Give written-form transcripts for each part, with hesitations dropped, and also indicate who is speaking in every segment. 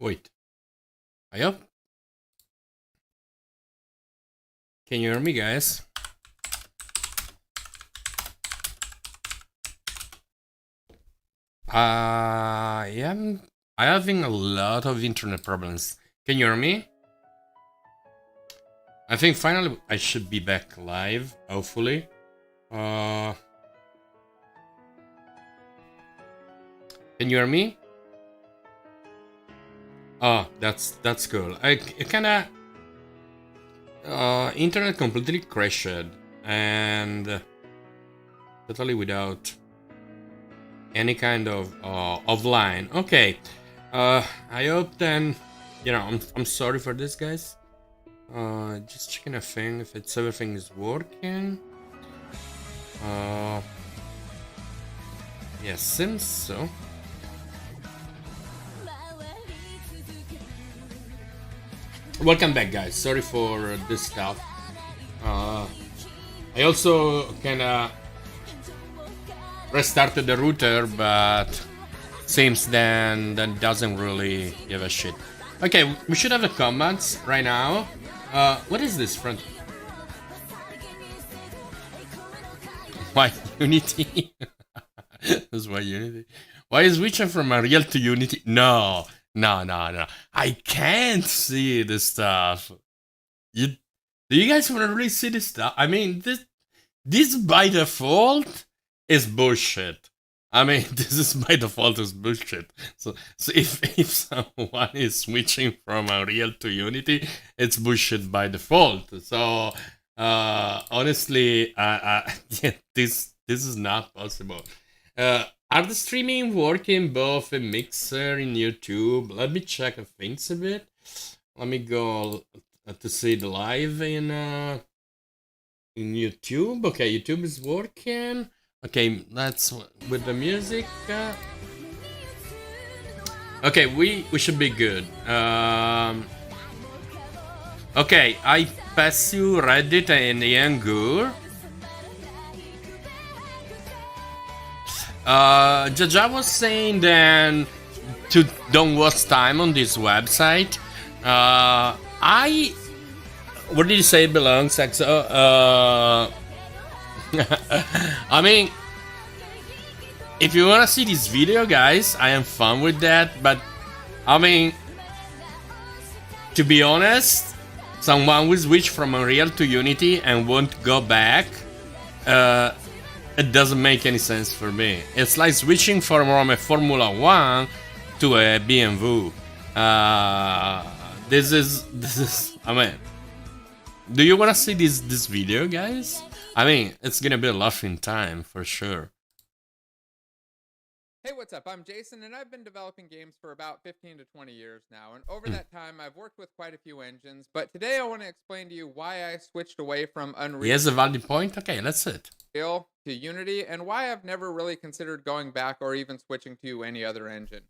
Speaker 1: Wait. I hope. Can you hear me, guys? I'm having a lot of internet problems. Can you hear me? I think finally I should be back live, hopefully. Can you hear me? Oh, that's cool. I kinda internet completely crashed and totally without any kind of offline. Okay. I hope then, you know, I'm sorry for this, guys. Just checking a thing if everything is working. Yeah, seems so. Welcome back, guys. Sorry for this stuff. I also kinda restarted the router, but seems then that doesn't really give a shit. Okay, we should have the comments right now. What is this front? Why Unity? That's why Unity. Why is switching from Unreal to Unity? No. I can't see this stuff. Do you guys want to really see this stuff? I mean, this by default is bullshit. I mean, this is by default is bullshit. So if someone is switching from Unreal to Unity, it's bullshit by default. So honestly, yeah, this is not possible. Are the streaming working both in Mixer and YouTube? Let me check things a bit. Let me go to see the live in YouTube. Okay, YouTube is working. Okay, that's with the music. Okay, we should be good. Okay, I pass you Reddit and Yangur. Jaja was saying then to don't waste time on this website. Where did you say it belongs? I mean, if you wanna see this video, guys, I am fun with that. But I mean, to be honest, someone will switch from Unreal to Unity and won't go back. It doesn't make any sense for me. It's like switching from a Formula 1 to a BMW. This is. I mean, do you wanna see this video, guys? I mean, it's gonna be a laughing time for sure.
Speaker 2: Hey, what's up? I'm Jason, and I've been developing games for about 15 to 20 years now. And over that time, I've worked with quite a few engines. But today, I want to explain to you why I switched away from Unreal.
Speaker 1: He has a valid point. Okay, that's it.
Speaker 2: To Unity, and why I've never really considered going back or even switching to any other engine.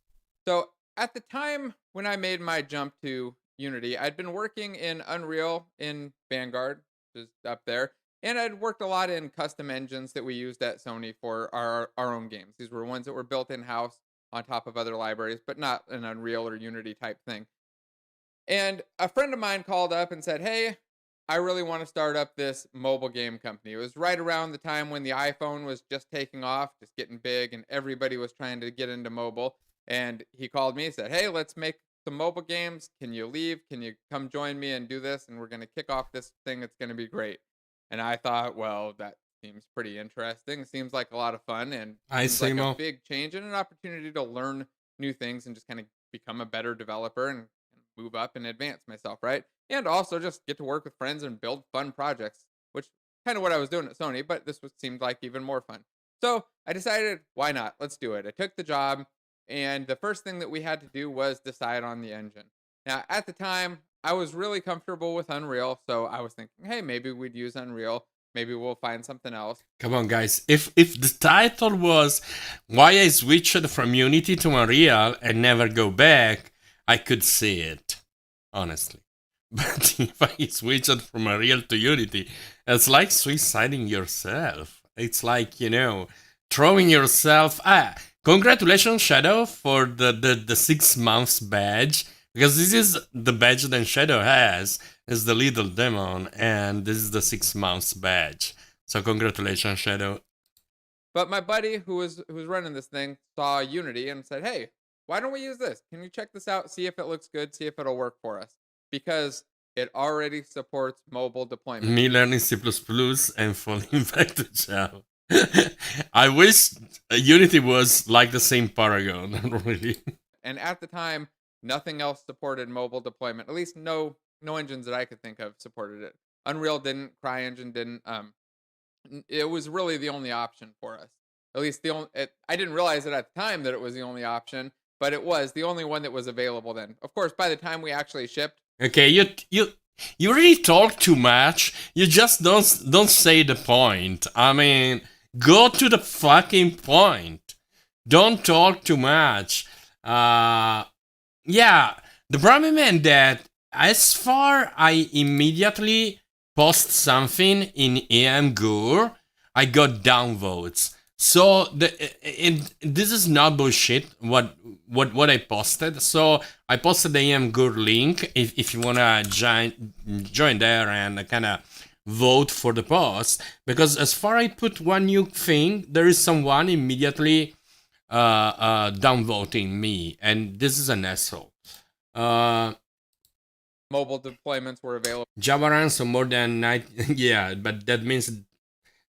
Speaker 2: So, at the time when I made my jump to Unity, I'd been working in Unreal in Vanguard, which is up there. And I'd worked a lot in custom engines that we used at Sony for our own games. These were ones that were built in-house on top of other libraries, but not an Unreal or Unity type thing. And a friend of mine called up and said, hey, I really want to start up this mobile game company. It was right around the time when the iPhone was just taking off, just getting big, and everybody was trying to get into mobile. And he called me and said, hey, let's make some mobile games. Can you leave? Can you come join me and do this? And we're going to kick off this thing that's going to be great. And I thought, well, that seems pretty interesting. It seems like a lot of fun and seems like a big change and an opportunity to learn new things and just kind of become a better developer and move up and advance myself, right? And also just get to work with friends and build fun projects, which kind of what I was doing at Sony, but this seemed like even more fun. So I decided, why not? Let's do it. I took the job, and the first thing that we had to do was decide on the engine. Now, at the time, I was really comfortable with Unreal, so I was thinking, hey, maybe we'd use Unreal. Maybe we'll find something else.
Speaker 1: Come on, guys. If the title was why I switched from Unity to Unreal and never go back, I could see it, honestly. But if I switched from Unreal to Unity, it's like suiciding yourself. It's like, you know, throwing yourself... Congratulations, Shadow, for the 6 months badge. Because this is the badge that Shadow has, is the little demon, and this is the 6 months badge. So congratulations, Shadow.
Speaker 2: But my buddy who was running this thing saw Unity and said, "Hey, why don't we use this? Can you check this out? See if it looks good. See if it'll work for us." Because it already supports mobile deployment.
Speaker 1: Me learning C++ and falling back to Java. I wish Unity was like the same Paragon, really.
Speaker 2: And at the time, nothing else supported mobile deployment. At least no engines that I could think of supported it. Unreal didn't, CryEngine didn't. It was really the only option for us. At least I didn't realize it at the time that it was the only option, but it was the only one that was available then. Of course, by the time we actually shipped.
Speaker 1: Okay, you really talk too much. You just don't say the point. I mean, go to the fucking point. Don't talk too much. Yeah, the problem is that as far I immediately post something in AMGUR, I got downvotes. So this is not bullshit. What I posted. So I posted the AMGUR link if you wanna join there and kind of vote for the post. Because as far I put one new thing, there is someone immediately downvoting me, and this is an asshole.
Speaker 2: Mobile deployments were available.
Speaker 1: Java runs on more than 90. Yeah, but that means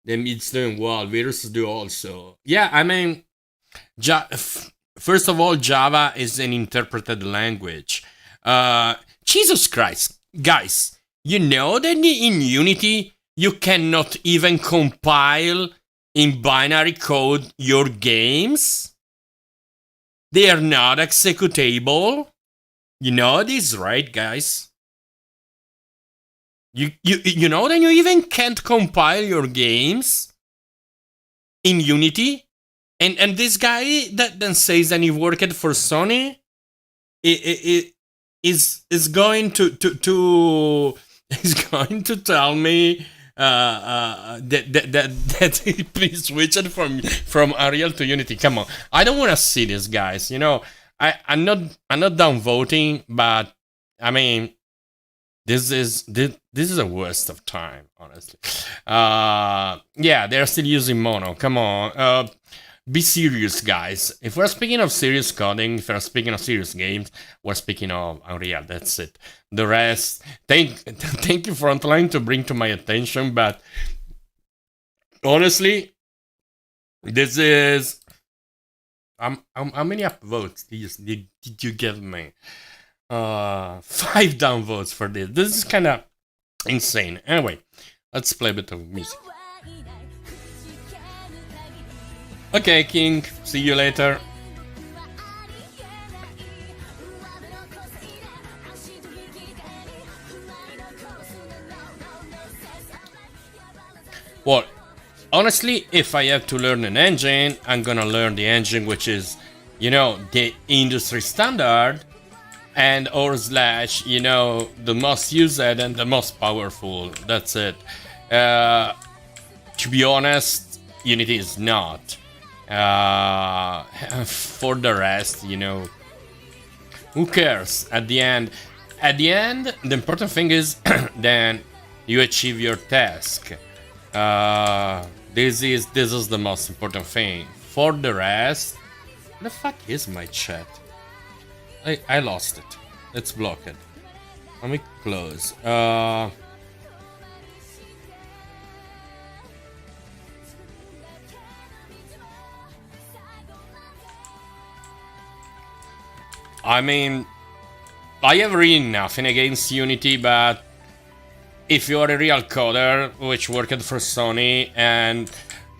Speaker 1: it's doing well. Viruses do also. Yeah, I mean, first of all, Java is an interpreted language. Jesus Christ, guys, you know that in Unity you cannot even compile in binary code your games? They are not executable. You know this, right, guys? You know that you even can't compile your games in Unity? And this guy that then says that he worked for Sony is going to is going to tell me that he switched from Unreal to Unity. Come on, I don't want to see this, guys. You know, I'm not downvoting, but I mean, this is a waste of time, honestly. Yeah, they're still using mono. Come on, be serious, guys. If we're speaking of serious coding, if we're speaking of serious games, we're speaking of Unreal. That's it. The rest, thank you, Frontline, to bring to my attention. But honestly, this is how many upvotes did you give me? 5 downvotes for this. This is kind of insane. Anyway, let's play a bit of music. Okay, King. See you later. Well, honestly, if I have to learn an engine, I'm gonna learn the engine which is, you know, the industry standard, and or slash, you know, the most used and the most powerful. That's it. To be honest, Unity is not. For the rest, you know, who cares? At the end, the important thing is then you achieve your task. This is the most important thing. For the rest, the fuck is my chat? I lost it. Let's block it. Let me close. I mean, I have really nothing against Unity, but if you're a real coder which worked for Sony, and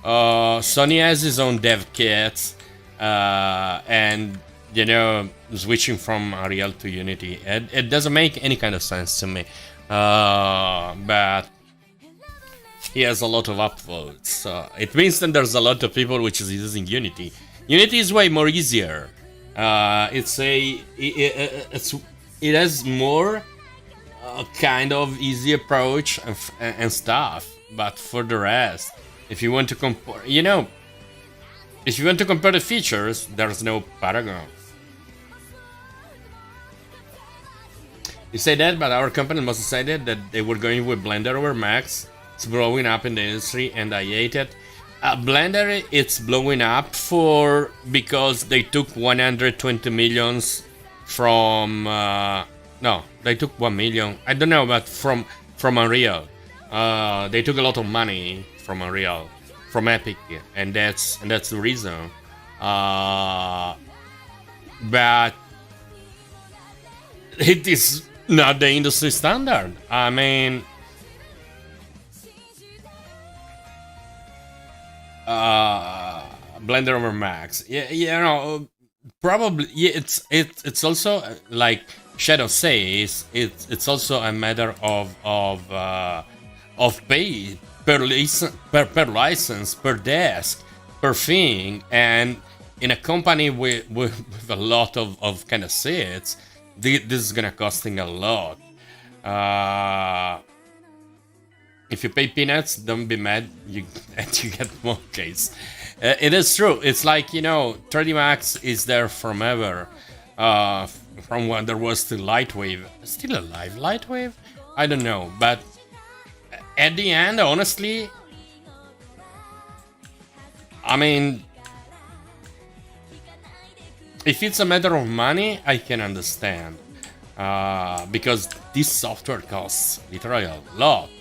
Speaker 1: Sony has his own dev kits, and you know, switching from Unreal to Unity, it doesn't make any kind of sense to me. But he has a lot of upvotes, so it means that there's a lot of people which is using Unity. Unity is way more easier. It has more kind of easy approach and stuff. But for the rest, if you want to compare, you know, if you want to compare the features, there's no Paragon. You say that, but our company must decided that they were going with Blender over Max. It's blowing up in the industry, and I hate it. Blender, it's blowing up because they took 120 millions from no, they took 1 million. I don't know, but from Unreal. They took a lot of money from Unreal, from Epic, and that's the reason. But it is not the industry standard. I mean, Blender over Max. Yeah, you know, probably. Yeah, it's also like Shadow says. It's also a matter of pay per license, per desk, per thing, and in a company with a lot of kind of seats, this is gonna costing a lot. If you pay peanuts, don't be mad. You get more case. It is true. It's like, you know, 3D Max is there forever. From when there was still Lightwave. Still alive, Lightwave? I don't know, but at the end, honestly, I mean, if it's a matter of money, I can understand. Because this software costs literally a lot.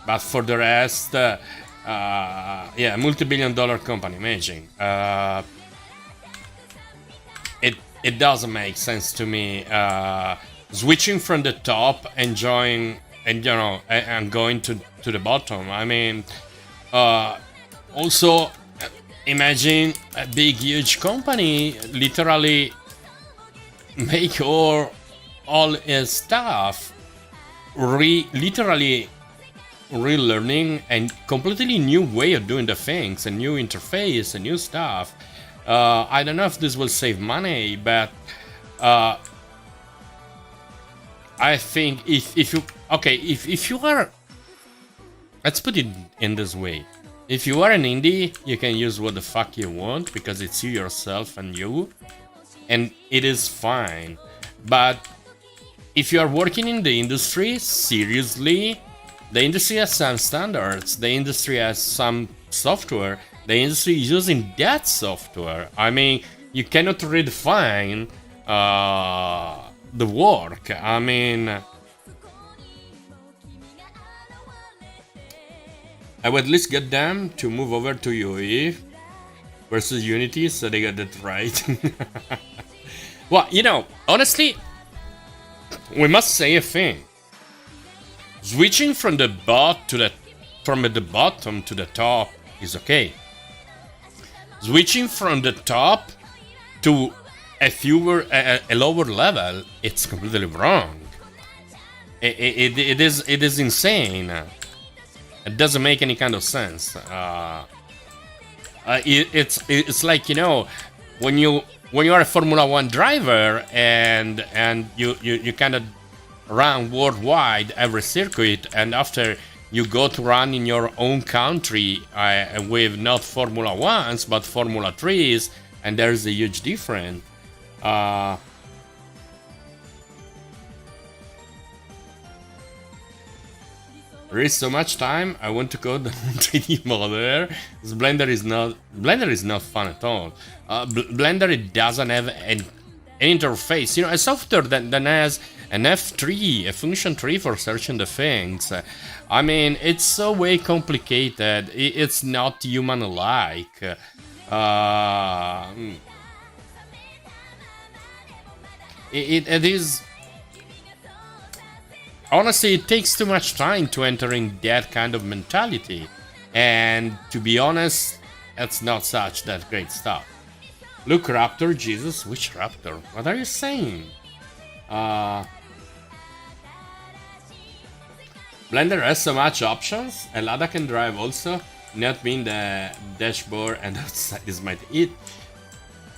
Speaker 1: But for the rest, yeah, multi-billion-dollar company, amazing. It doesn't make sense to me. Switching from the top and going to the bottom. I mean, also imagine a big, huge company literally make all its staff literally relearning and completely new way of doing the things, a new interface, a new stuff. I don't know if this will save money, but I think if you are, let's put it in this way. If you are an indie, you can use what the fuck you want because it's you yourself and you, and it is fine. But if you are working in the industry, seriously, the industry has some standards, the industry has some software, the industry is using that software. I mean, you cannot redefine the work. I mean, I would at least get them to move over to UE versus Unity so they got that right. Well, you know, honestly, we must say a thing. Switching from the bottom to the top is okay. Switching from the top to a lower level, it's completely wrong. It is insane. It doesn't make any kind of sense. It's like, you know, when you are a Formula One driver and you kind of run worldwide every circuit, and after you go to run in your own country with not Formula Ones but Formula 3s, and there's a huge difference. There is so much time. I want to code the 3D modeler. Blender is not fun at all. Blender, it doesn't have an interface. You know, a software that has an F3, a function tree for searching the things. I mean, it's so way complicated. It's not human-like. It is. Honestly, it takes too much time to enter in that kind of mentality. And to be honest, that's not such that great stuff. Look, Raptor, Jesus, which Raptor? What are you saying? Blender has so much options. A Lada can drive also, not mean the dashboard and outside is my it.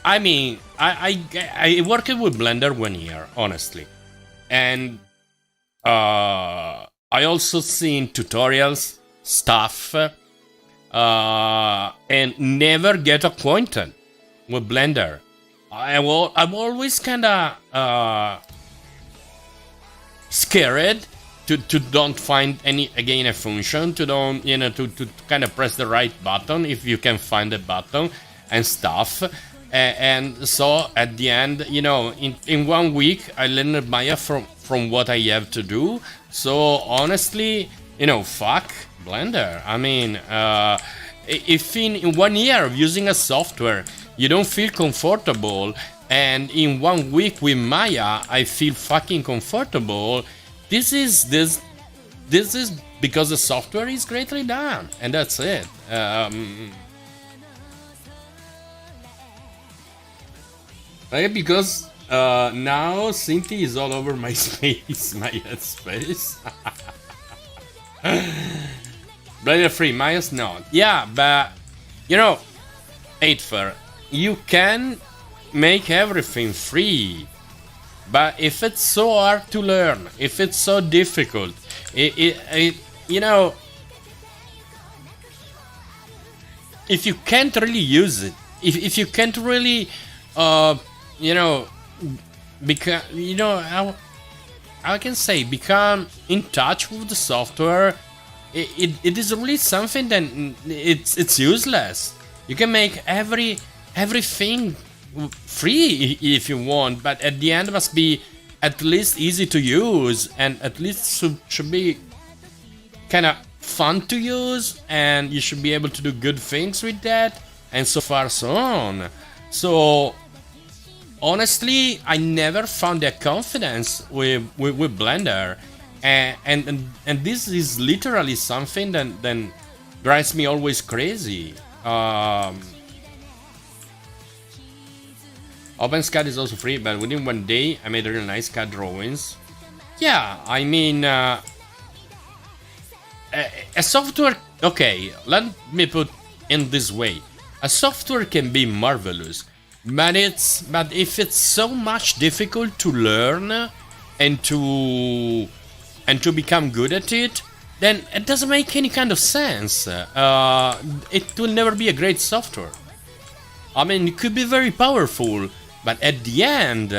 Speaker 1: I mean, I worked with Blender 1 year, honestly, and I also seen tutorials, stuff, and never get acquainted with Blender. I'm always kind of scared to don't find a function, to don't, to kind of press the right button if you can find the button and stuff. And so at the end, in 1 week I learned Maya from what I have to do. So honestly, fuck Blender. I mean, if in 1 year of using a software you don't feel comfortable, and in 1 week with Maya I feel fucking comfortable, this is because the software is greatly done, and that's it. Because now Cinti is all over my space, my headspace. Blender free, Maya's not. Yeah, but 8fer, you can make everything free, but if it's so hard to learn, if it's so difficult, if you can't really use it, if you can't really because I can say become in touch with the software, it is really something that it's useless. You can make everything free if you want, but at the end must be at least easy to use, and at least should be kind of fun to use, and you should be able to do good things with that, and so far so on. So honestly, I never found that confidence with Blender, and this is literally something that drives me always crazy. OpenSCAD is also free, but within 1 day I made really nice CAD drawings. Yeah, I mean, a software. Okay, let me put in this way: a software can be marvelous, but if it's so much difficult to learn and to become good at it, then it doesn't make any kind of sense. It will never be a great software. I mean, it could be very powerful, but at the end,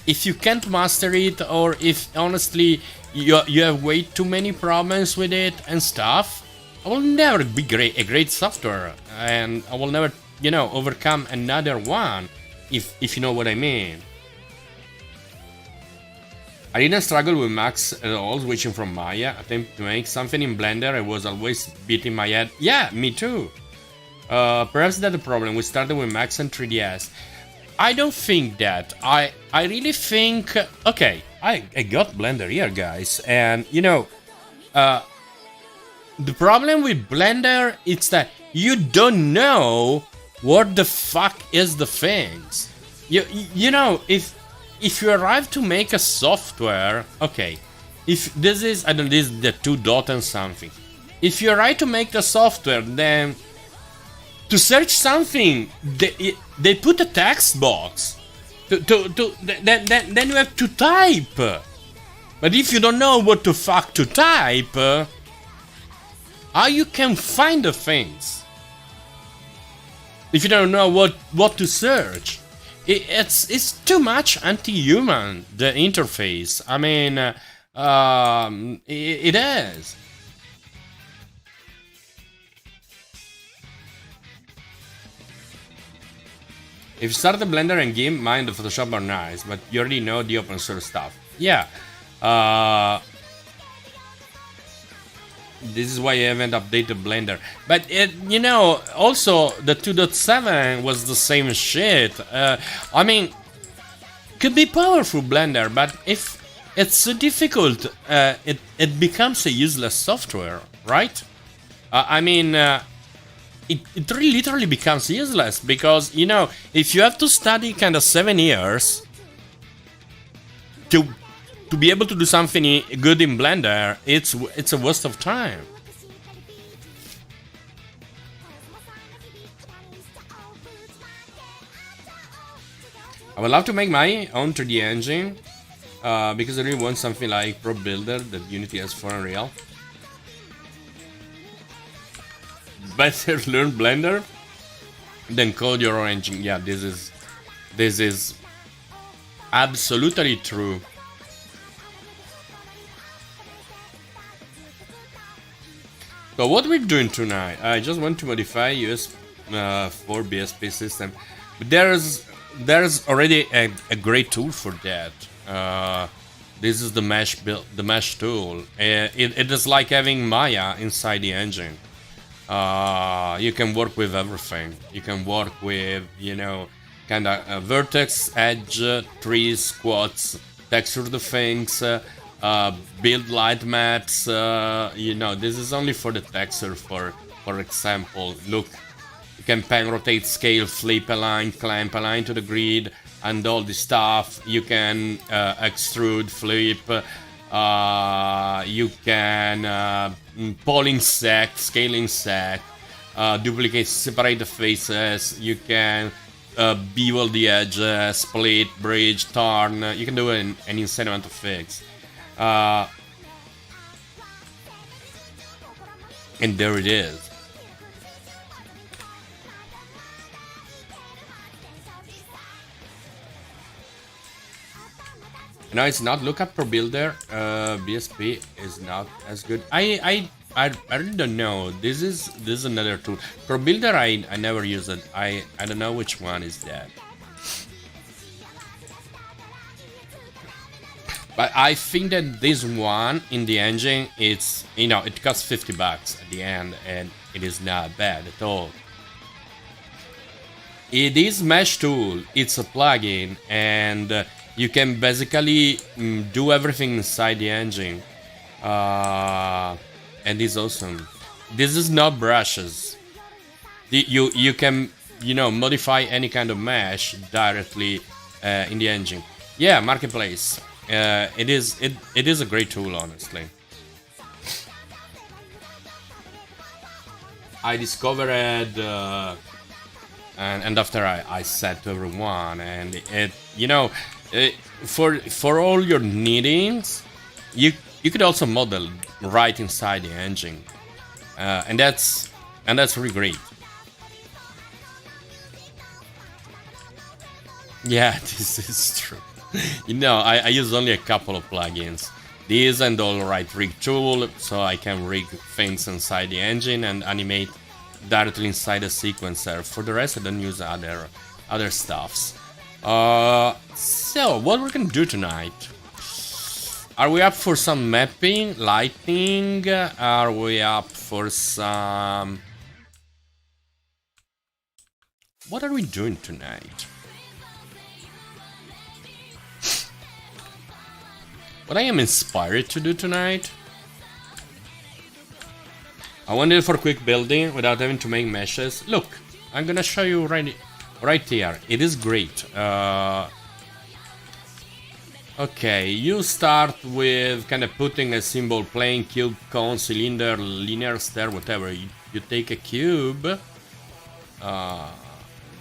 Speaker 1: if you can't master it, or if honestly you have way too many problems with it and stuff, it will never be a great software, and I will never overcome another one, if you know what I mean. I didn't struggle with Max at all, switching from Maya. Attempt to make something in Blender, I was always beating my head. Yeah, me too. Perhaps that's the problem. We started with Max and 3DS. I don't think that. I really think... Okay, I got Blender here, guys. And, the problem with Blender is that you don't know what the fuck is the things. If you arrive to make a software, okay, if this is, I don't know, this is the 2 dot and something. If you arrive to make the software, then to search something, they put a text box. Then you have to type. But if you don't know what the fuck to type, how you can find the things? If you don't know what to search, it's too much anti-human, the interface. I mean, it is. If you start the Blender and game, mine the Photoshop are nice, but you already know the open source stuff. Yeah. This is why I haven't updated Blender. But also the 2.7 was the same shit. I mean, could be powerful Blender, but if it's so difficult, it becomes a useless software, right? It really literally becomes useless, because if you have to study kind of 7 years to be able to do something good in Blender, it's a waste of time. I would love to make my own 3D engine, because I really want something like Pro Builder that Unity has for Unreal. Better learn Blender than code your own engine. Yeah, this is absolutely true. So what we're doing tonight, I just want to modify US 4 BSP system. But there's already a great tool for that. This is the mesh tool. It is like having Maya inside the engine. You can work with everything. You can work with, you know, kind of vertex, edge, trees, squats, texture the things, build light maps. You know, this is only for the texture. For example, look, you can pan, rotate, scale, flip, align, clamp, align to the grid, and all this stuff. You can extrude, flip. You can pull insect, scale insect, duplicate, separate the faces. You can bevel the edges, split, bridge, turn. You can do an insane amount of things. And there it is. No, it's not lookup per builder. BSP is not as good. I really don't know. This is another tool. Per builder, I never use it. I don't know which one is that. But I think that this one in the engine, it's, you know, it costs $50 at the end, and it is not bad at all. It is mesh tool. It's a plugin, and you can basically do everything inside the engine, and it's awesome. This is not brushes. You can, you know, modify any kind of mesh directly in the engine. Yeah, marketplace. It is a great tool, honestly. I discovered and after I said to everyone, and it, you know, for all your needings, you could also model right inside the engine, and that's really great. Yeah, this is true. You know, I use only a couple of plugins. This and Alright Rig tool, so I can rig things inside the engine and animate directly inside the sequencer. For the rest, I don't use other stuffs. So what we're gonna do tonight? Are we up for some mapping, lighting? Are we up for some? What are we doing tonight? What I am inspired to do tonight? I wanted for quick building without having to make meshes. Look, I'm gonna show you right here. It is great. Okay, you start with kind of putting a symbol, plane, cube, cone, cylinder, linear stair, whatever. You take a cube,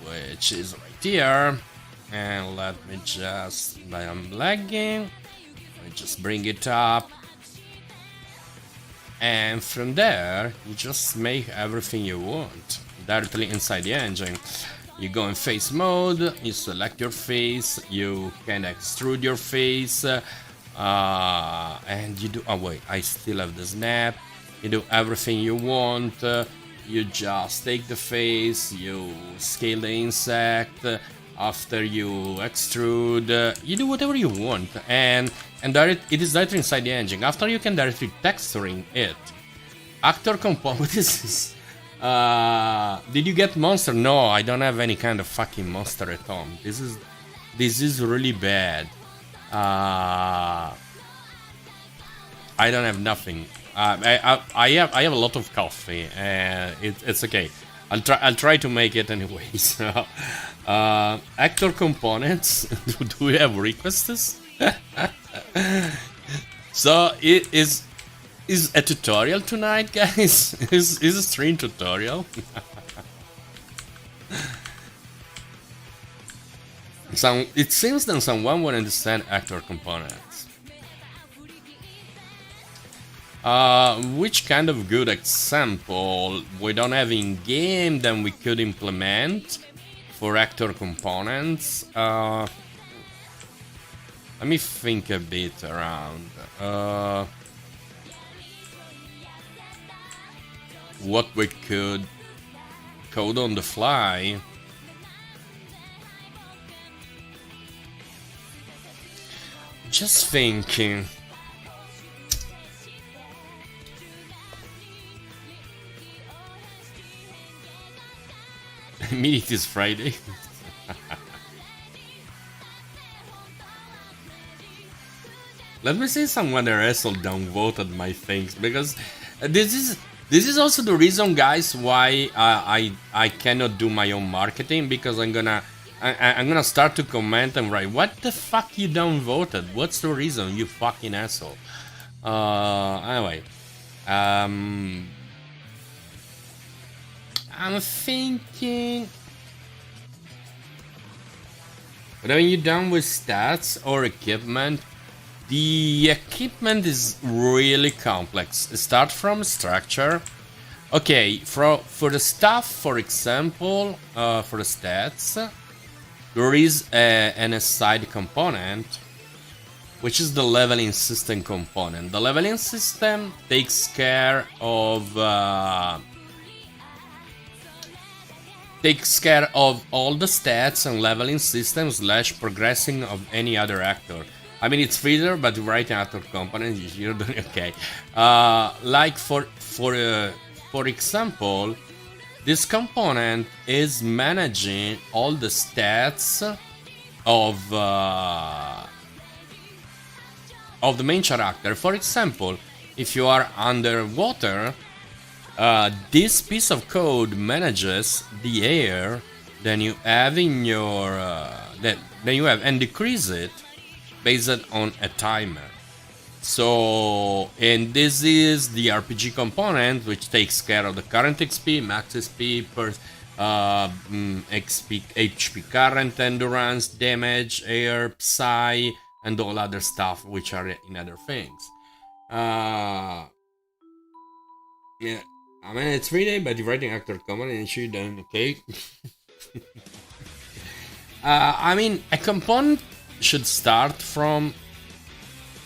Speaker 1: which is right here, and let me just, I'm lagging. Just bring it up, and from there you just make everything you want directly inside the engine. You go in face mode, you select your face, you can extrude your face, and you do, oh wait, I still have the snap. You do everything you want. You just take the face, you scale the insect. After you extrude, you do whatever you want, and it is directly inside the engine. After, you can directly texturing it. Actor component. What is this? Did you get monster? No, I don't have any kind of fucking monster at home. This is really bad. I don't have nothing. I have a lot of coffee, and it's okay. I'll try to make it anyways. Actor components. Do we have requests? So it is a tutorial tonight, guys. Is a stream tutorial? It seems that someone would understand actor components. Which kind of good example we don't have in game then we could implement for actor components? Let me think a bit around. what we could code on the fly. Just thinking. Meet is Friday. Let me see someone else downvoted my things, because this is also the reason, guys, why I cannot do my own marketing, because I'm gonna start to comment and write, what the fuck you downvoted? What's the reason, you fucking asshole? Anyway, I'm thinking, when you're done with stats or equipment, the equipment is really complex. Start from structure. Okay, for the stuff, for example, for the stats, there is an aside component, which is the leveling system component. The leveling system takes care of all the stats and leveling systems / progressing of any other actor. I mean, it's feeder, but right actor component, you're doing okay. Like for example, this component is managing all the stats of the main character. For example, if you are underwater, this piece of code manages the air then you have in your and decrease it based on a timer. So, and this is the RPG component, which takes care of the current XP, max XP, XP, HP current, endurance, damage, air, psi, and all other stuff which are in other things. Yeah, I mean, it's 3 days, but the writing actor component and she done okay. I mean, a component should start from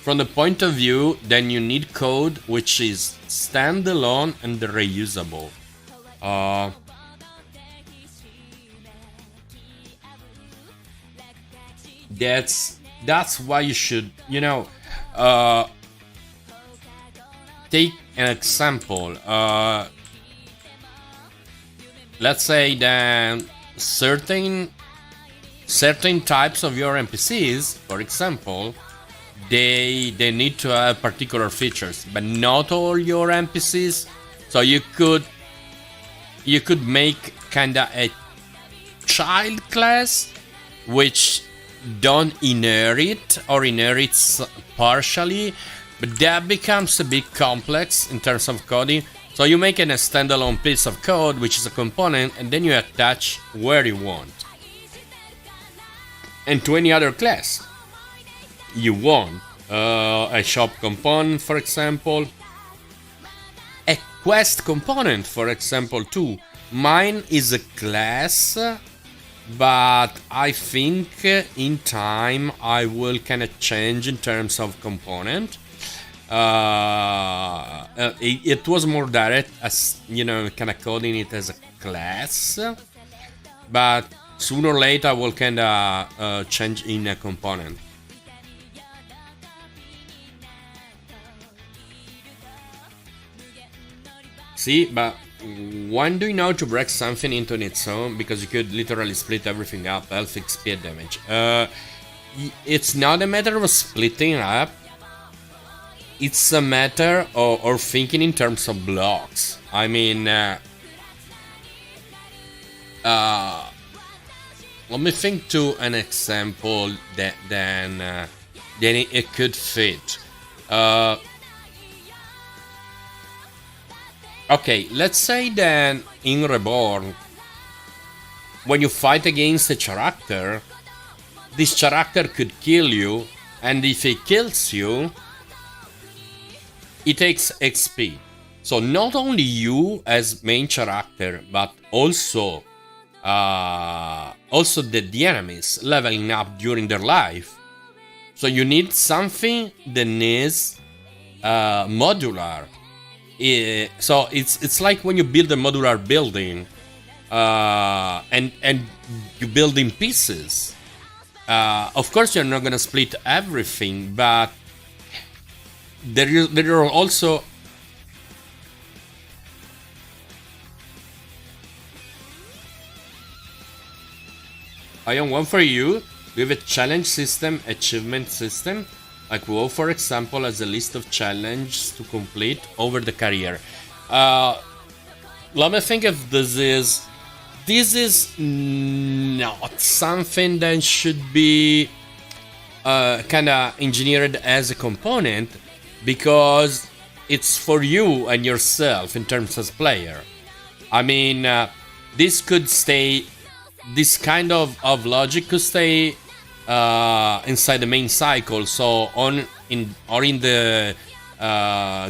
Speaker 1: the point of view, then you need code which is standalone and reusable. That's why you should, take an example. Let's say that certain types of your NPCs, for example, they need to have particular features, but not all your NPCs. So you could make kinda a child class which don't inherit or inherits partially, but that becomes a bit complex in terms of coding. So you make a standalone piece of code which is a component, and then you attach where you want. And to any other class you want, a shop component, for example, a quest component, for example, too. Mine is a class, but I think in time I will kind of change in terms of component. It was more direct, as kind of coding it as a class, but sooner or later I will kind of change in a component. See, but when do you know to break something into its own? Because you could literally split everything up, health, XP, damage. It's not a matter of splitting up. It's a matter of thinking in terms of blocks. I mean, let me think to an example that then it could fit. Okay, let's say that in Reborn, when you fight against a character, this character could kill you, and if he kills you, it takes XP. So not only you as main character, but also the enemies leveling up during their life. So you need something that is modular. So it's like when you build a modular building, and you build in pieces. Of course, you're not gonna split everything, but there are also I own one for you. We have a challenge system, achievement system, like WoW, for example, has a list of challenges to complete over the career. Let me think if this is not something that should be kind of engineered as a component, because it's for you and yourself in terms as player. I mean, this could stay, this kind of logic could stay inside the main cycle, so in the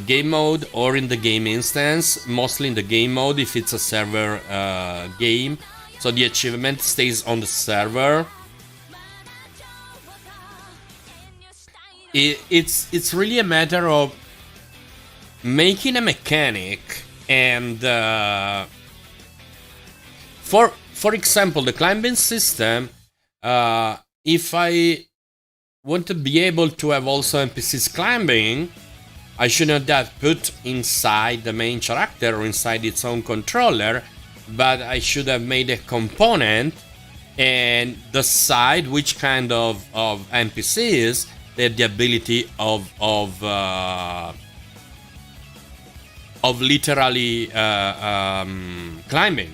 Speaker 1: game mode or in the game instance, mostly in the game mode if it's a server game, so the achievement stays on the server. It's really a matter of making a mechanic, and for example, the climbing system, if I want to be able to have also NPCs climbing, I should not have put inside the main character or inside its own controller, but I should have made a component and decide which kind of NPCs they have the ability of literally climbing.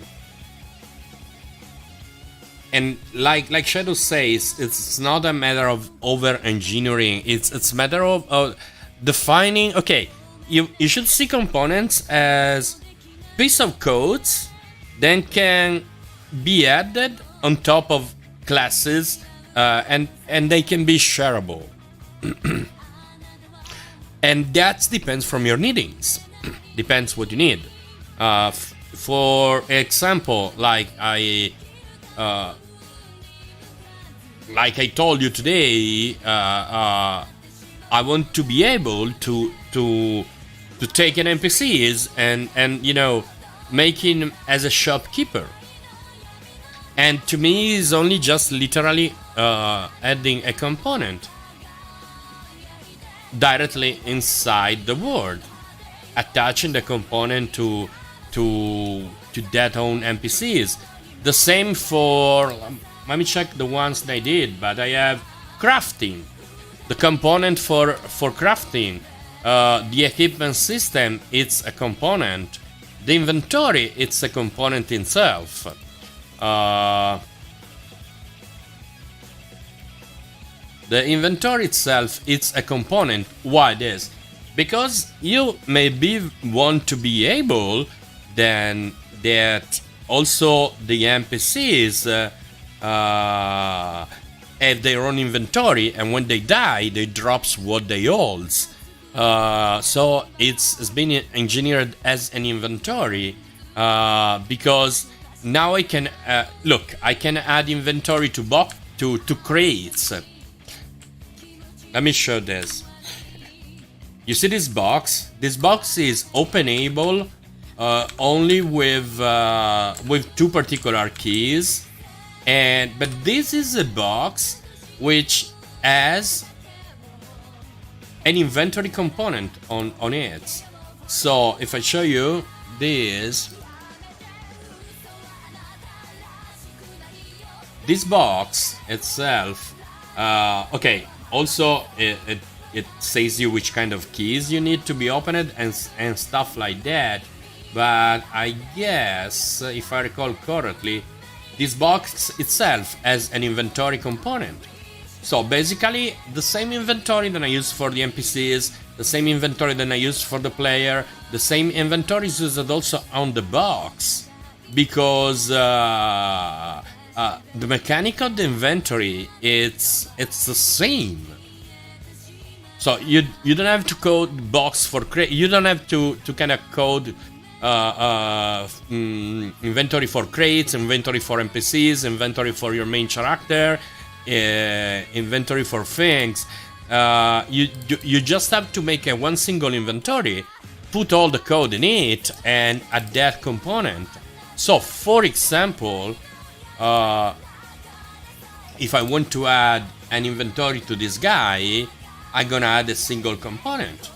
Speaker 1: And like Shadow says, it's not a matter of over engineering. It's a matter of defining. Okay, you should see components as piece of codes, then can be added on top of classes, and they can be shareable. And that depends from your needings. Depends what you need. For example, like I told you today, I want to be able to take an NPCs and you know, make him as a shopkeeper. And to me, is only just literally adding a component directly inside the world, attaching the component to that own NPCs. The same for, let me check the ones that I did, but I have crafting, the component for crafting, the equipment system, it's a component, the inventory, it's a component itself. The inventory itself, it's a component. Why this? Because you maybe want to be able then that also the NPCs have their own inventory, and when they die, they drops what they hold. So it's been engineered as an inventory, because now I can look. I can add inventory to crates. Let me show this. You see this box? This box is openable only with two particular keys, but this is a box which has an inventory component on it. So if I show you this box itself, okay. Also, it says you which kind of keys you need to be opened and stuff like that. But I guess, if I recall correctly, this box itself has an inventory component. So basically, the same inventory that I use for the NPCs, the same inventory that I use for the player, the same inventory is used also on the box, because the mechanic of the inventory, it's the same. So you don't have to code box for crate. You don't have to kind of code inventory for crates, inventory for NPCs, inventory for your main character, inventory for things. You just have to make one single inventory put all the code in it and add that component. So, for example, if I want to add an inventory to this guy, I'm gonna add a single component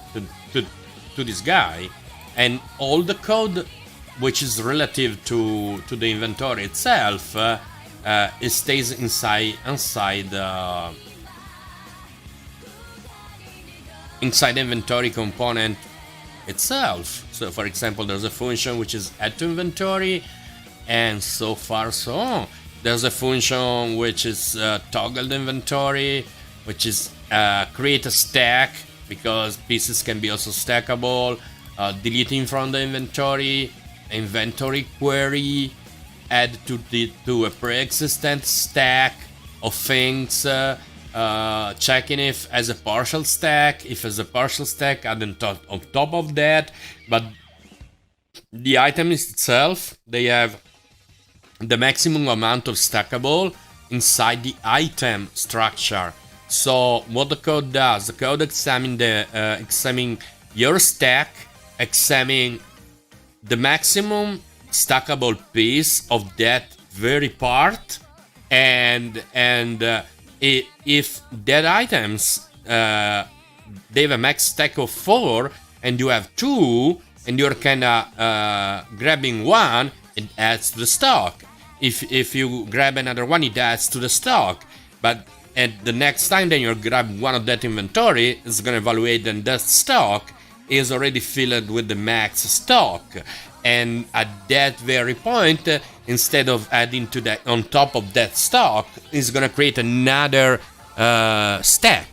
Speaker 1: to this guy, and all the code which is relative to the inventory itself, it stays inside the inventory component itself. So for example, there's a function which is add to inventory, and so far so on. There's a function which is toggle the inventory, which is create a stack, because pieces can be also stackable, deleting from the inventory query, add to a pre-existent stack of things, checking if as a partial stack, if as a partial stack, add on top of that. But the item itself, they have the maximum amount of stackable inside the item structure. So what the code does, the code examine your stack, examine the maximum stackable piece of that very part, and if that items they have a max stack of 4 and you have 2 and you're kinda grabbing one, it adds to the stock. If you grab another one, it adds to the stock. But at the next time then you grab one of that inventory, it's gonna evaluate and that stock is already filled with the max stock. And at that very point, instead of adding to that on top of that stock, it's gonna create another stack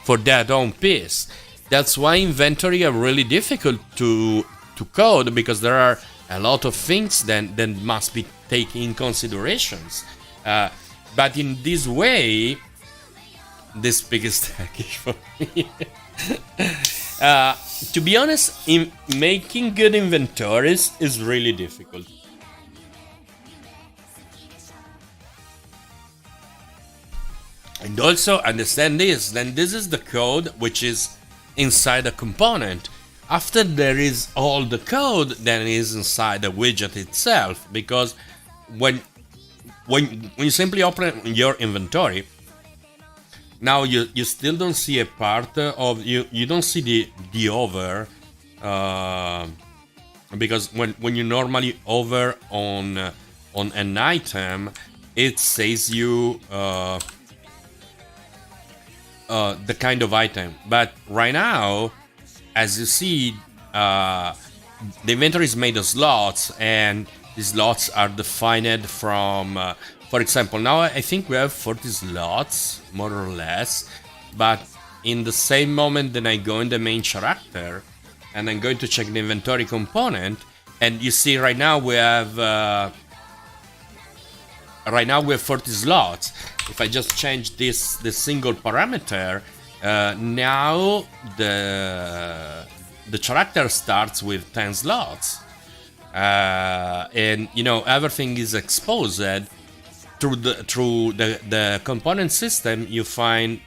Speaker 1: for that own piece. That's why inventory are really difficult to code, because there are a lot of things that must be taken in considerations. But in this way, this biggest stack is for me. To be honest, in making good inventories is really difficult. And also understand this, then this is the code which is inside a component. After there is all the code that is inside the widget itself, because when you simply open your inventory, now you still don't see a part of you don't see the over, because when you normally over on an item, it says you the kind of item. But right now, as you see, the inventory is made of slots, and these slots are defined from for example, now I think we have 40 slots, more or less, but in the same moment that I go in the main character and I'm going to check the inventory component, and you see right now we have 40 slots. If I just change this single parameter, now the character starts with 10 slots, and you know everything is exposed. Through the component system, you find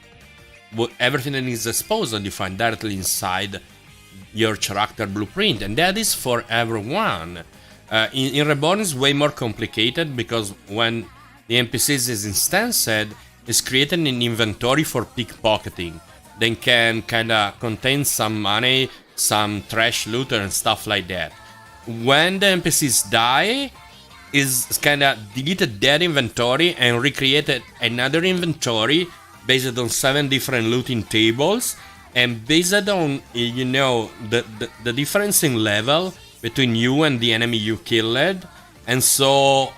Speaker 1: everything that is exposed, and you find directly inside your character blueprint, and that is for everyone. In Reborn is way more complicated, because when the NPCs is instanced, it's created an inventory for pickpocketing. Then can kinda contain some money, some trash loot and stuff like that. When the NPCs die, is kinda deleted that inventory and recreated another inventory based on 7 different looting tables, and based on the difference in level between you and the enemy you killed, and so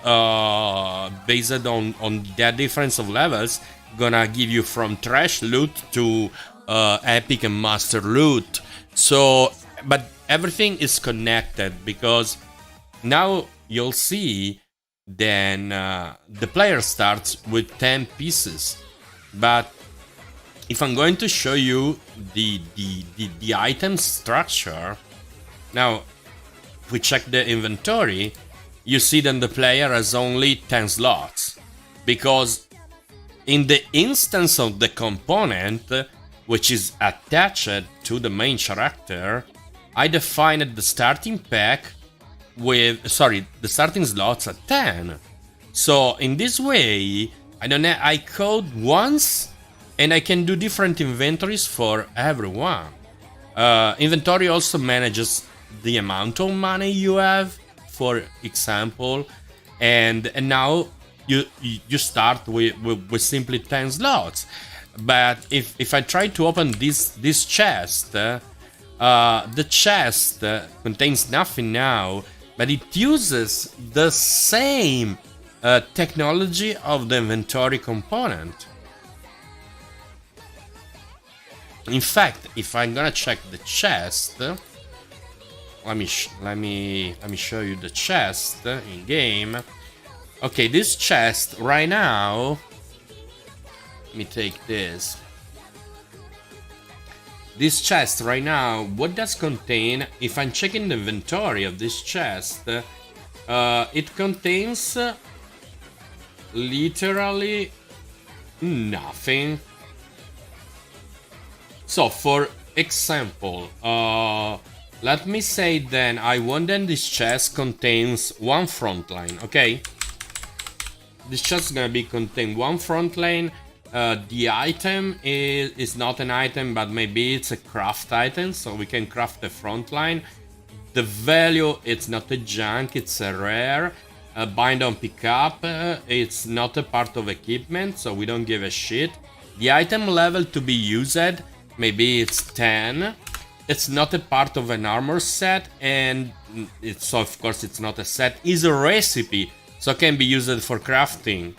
Speaker 1: based on that difference of levels, gonna give you from trash loot to epic and master loot. So, but everything is connected, because now you'll see then the player starts with 10 pieces. But if I'm going to show you the item structure, now if we check the inventory, you see that the player has only 10 slots, because in the instance of the component which is attached to the main character, I defined the starting pack with, the starting slots at 10. So in this way, I code once and I can do different inventories for everyone. Inventory also manages the amount of money you have, for example, and now you start with simply 10 slots. But if I try to open this chest, the chest contains nothing now, but it uses the same technology of the inventory component. In fact, if I'm gonna check the chest, let me show you the chest in game. Okay, this chest right now. Let me take this. This chest right now, what does contain? If I'm checking the inventory of this chest, it contains literally nothing. So, for example, let me say then I want that this chest contains one front line, okay? This chest is gonna be contain one front line. The item is not an item, but maybe it's a craft item, so we can craft the front line. The value, it's not a junk, it's a rare. Bind on pickup, it's not a part of equipment, so we don't give a shit. The item level to be used, maybe it's 10. It's not a part of an armor set, and so of course it's not a set. It's a recipe, so it can be used for crafting.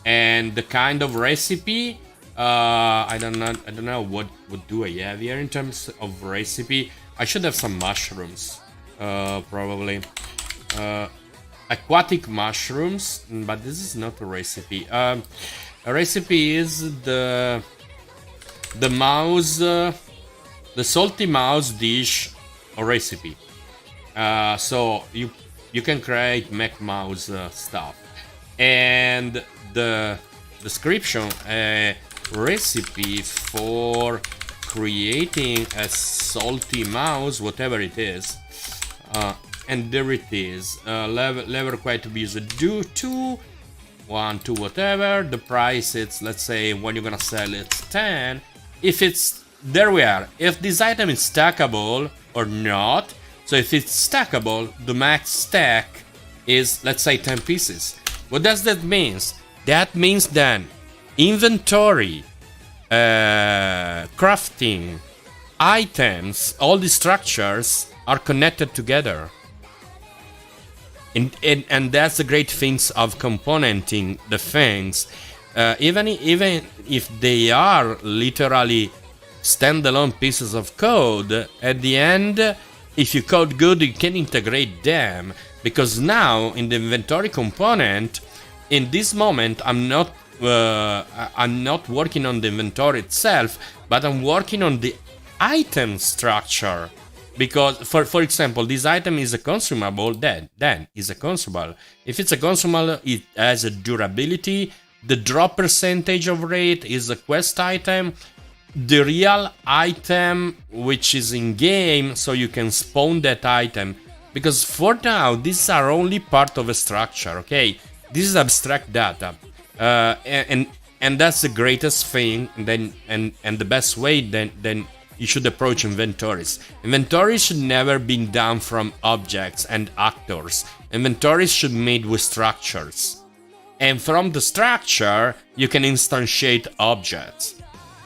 Speaker 1: And the kind of recipe, I don't know what do I have here in terms of recipe. I should have some mushrooms, probably. Aquatic mushrooms, but this is not a recipe. A recipe is the mouse, the salty mouse dish recipe. So you can create Mac mouse stuff. And the description, a recipe for creating a salty mouse, whatever it is. And there it is. Level quite to be used. Do 2, 1, 2, whatever. The price, it's, let's say, when you're gonna sell it's 10. If it's, there we are. If this item is stackable or not. So if it's stackable, the max stack is, let's say, 10 pieces. What does that mean? That means then inventory, crafting, items, all the structures are connected together. And that's the great things of componenting the things. Even if they are literally standalone pieces of code, at the end, if you code good, you can integrate them. Because now, in the inventory component, in this moment, I'm not working on the inventory itself, but I'm working on the item structure. Because, for example, this item is a consumable, then is a consumable. If it's a consumable, it has a durability. The drop percentage of rate is a quest item. The real item, which is in game, so you can spawn that item. Because for now, these are only part of a structure, okay? This is abstract data. And that's the greatest thing, and the best way then you should approach inventories. Inventories should never be done from objects and actors. Inventories should be made with structures. And from the structure, you can instantiate objects.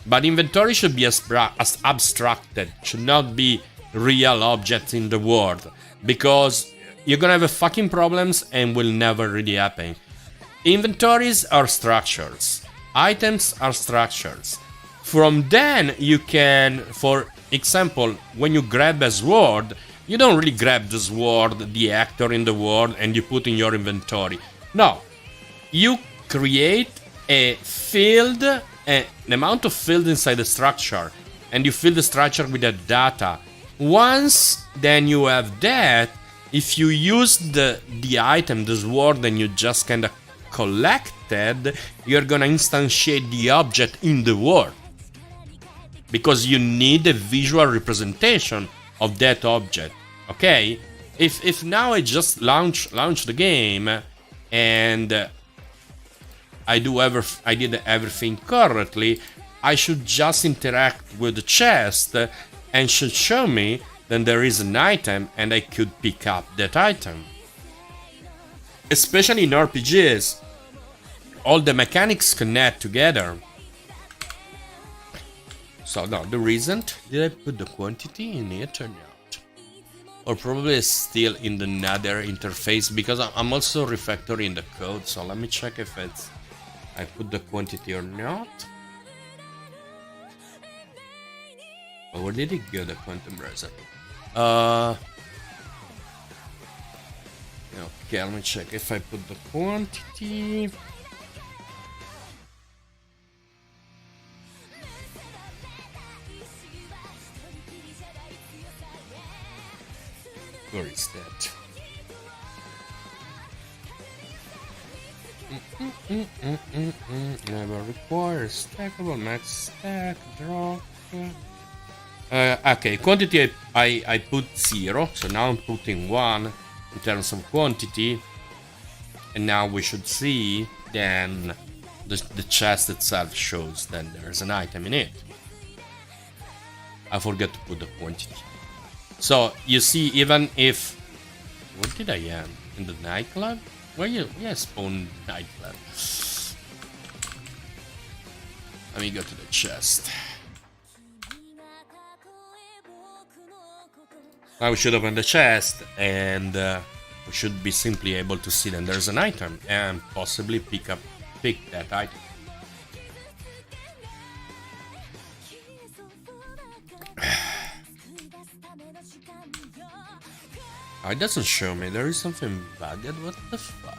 Speaker 1: But inventory should be abstracted, should not be real objects in the world. Because you're gonna have a fucking problems and will never really happen. Inventories are structures. Items are structures. From then, you can, for example, when you grab a sword, you don't really grab the sword, the actor in the world, and you put in your inventory. No. You create a field, an amount of field inside the structure, and you fill the structure with that data. Once then you have that, if you use the item, the sword, and you just kind of collected, you're gonna instantiate the object in the world. Because you need a visual representation of that object. Okay, if now I just launch the game and I did everything correctly, I should just interact with the chest and should show me then there is an item and I could pick up that item. Especially in RPGs, all the mechanics connect together. So no, there isn't. Did I put the quantity in it or not? Or probably it's still in the nether interface, because I'm also refactoring the code. So let me check if I put the quantity or not. Oh, where did it go, the quantum reset? Okay, let me check if I put the quantity. Where is that? Never requires stackable max stack drop. Okay, quantity I put 0, so now I'm putting 1 in terms of quantity, and now we should see then the chest itself shows that there's an item in it. I forgot to put the quantity. So you see, even if... What did I end? In the nightclub? Where you... Yeah, spawn nightclub. Let me go to the chest. Now we should open the chest and we should be simply able to see that there's an item and possibly pick that item. It doesn't show me. There is something bugged. What the fuck?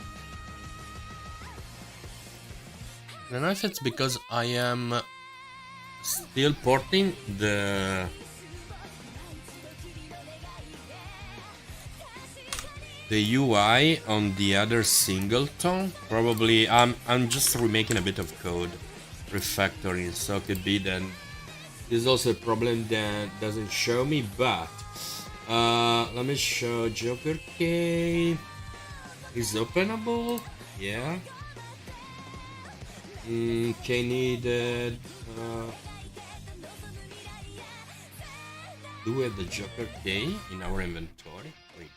Speaker 1: I don't know if it's because I am still porting the UI on the other singleton. Probably I'm just remaking a bit of code, refactoring, so it could be that there's also a problem that doesn't show me. But let me show Joker K is openable. Yeah. K needed. Do we have the Joker K in our inventory? Wait,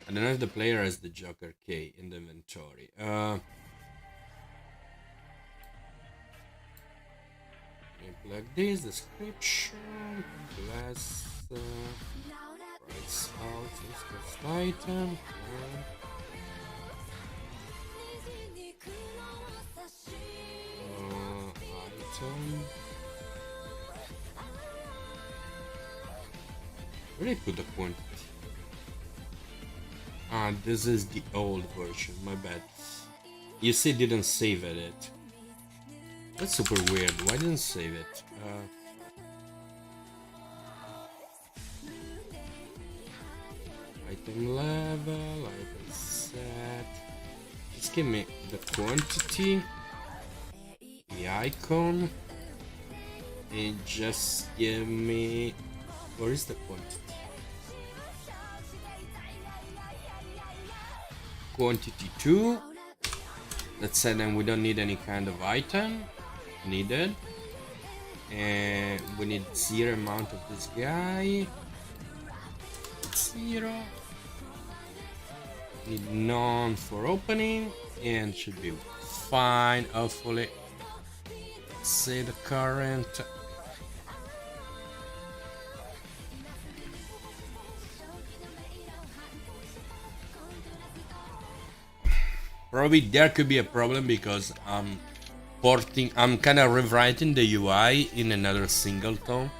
Speaker 1: I don't know if the player has the Joker K in the inventory. Like this, description, class, price out, first item, item. Where did I put the quantity? Ah, this is the old version, my bad. You see, it didn't save it. That's super weird. Why didn't save it? Item level, item set. Just give me the quantity, the icon, and just give me... Where is the quantity? Quantity 2. Let's say then we don't need any kind of item needed, and we need 0 amount of this guy, 0, need none for opening, and should be fine, hopefully. Let's say the current. Probably there could be a problem because I'm kind of rewriting the UI in another singleton.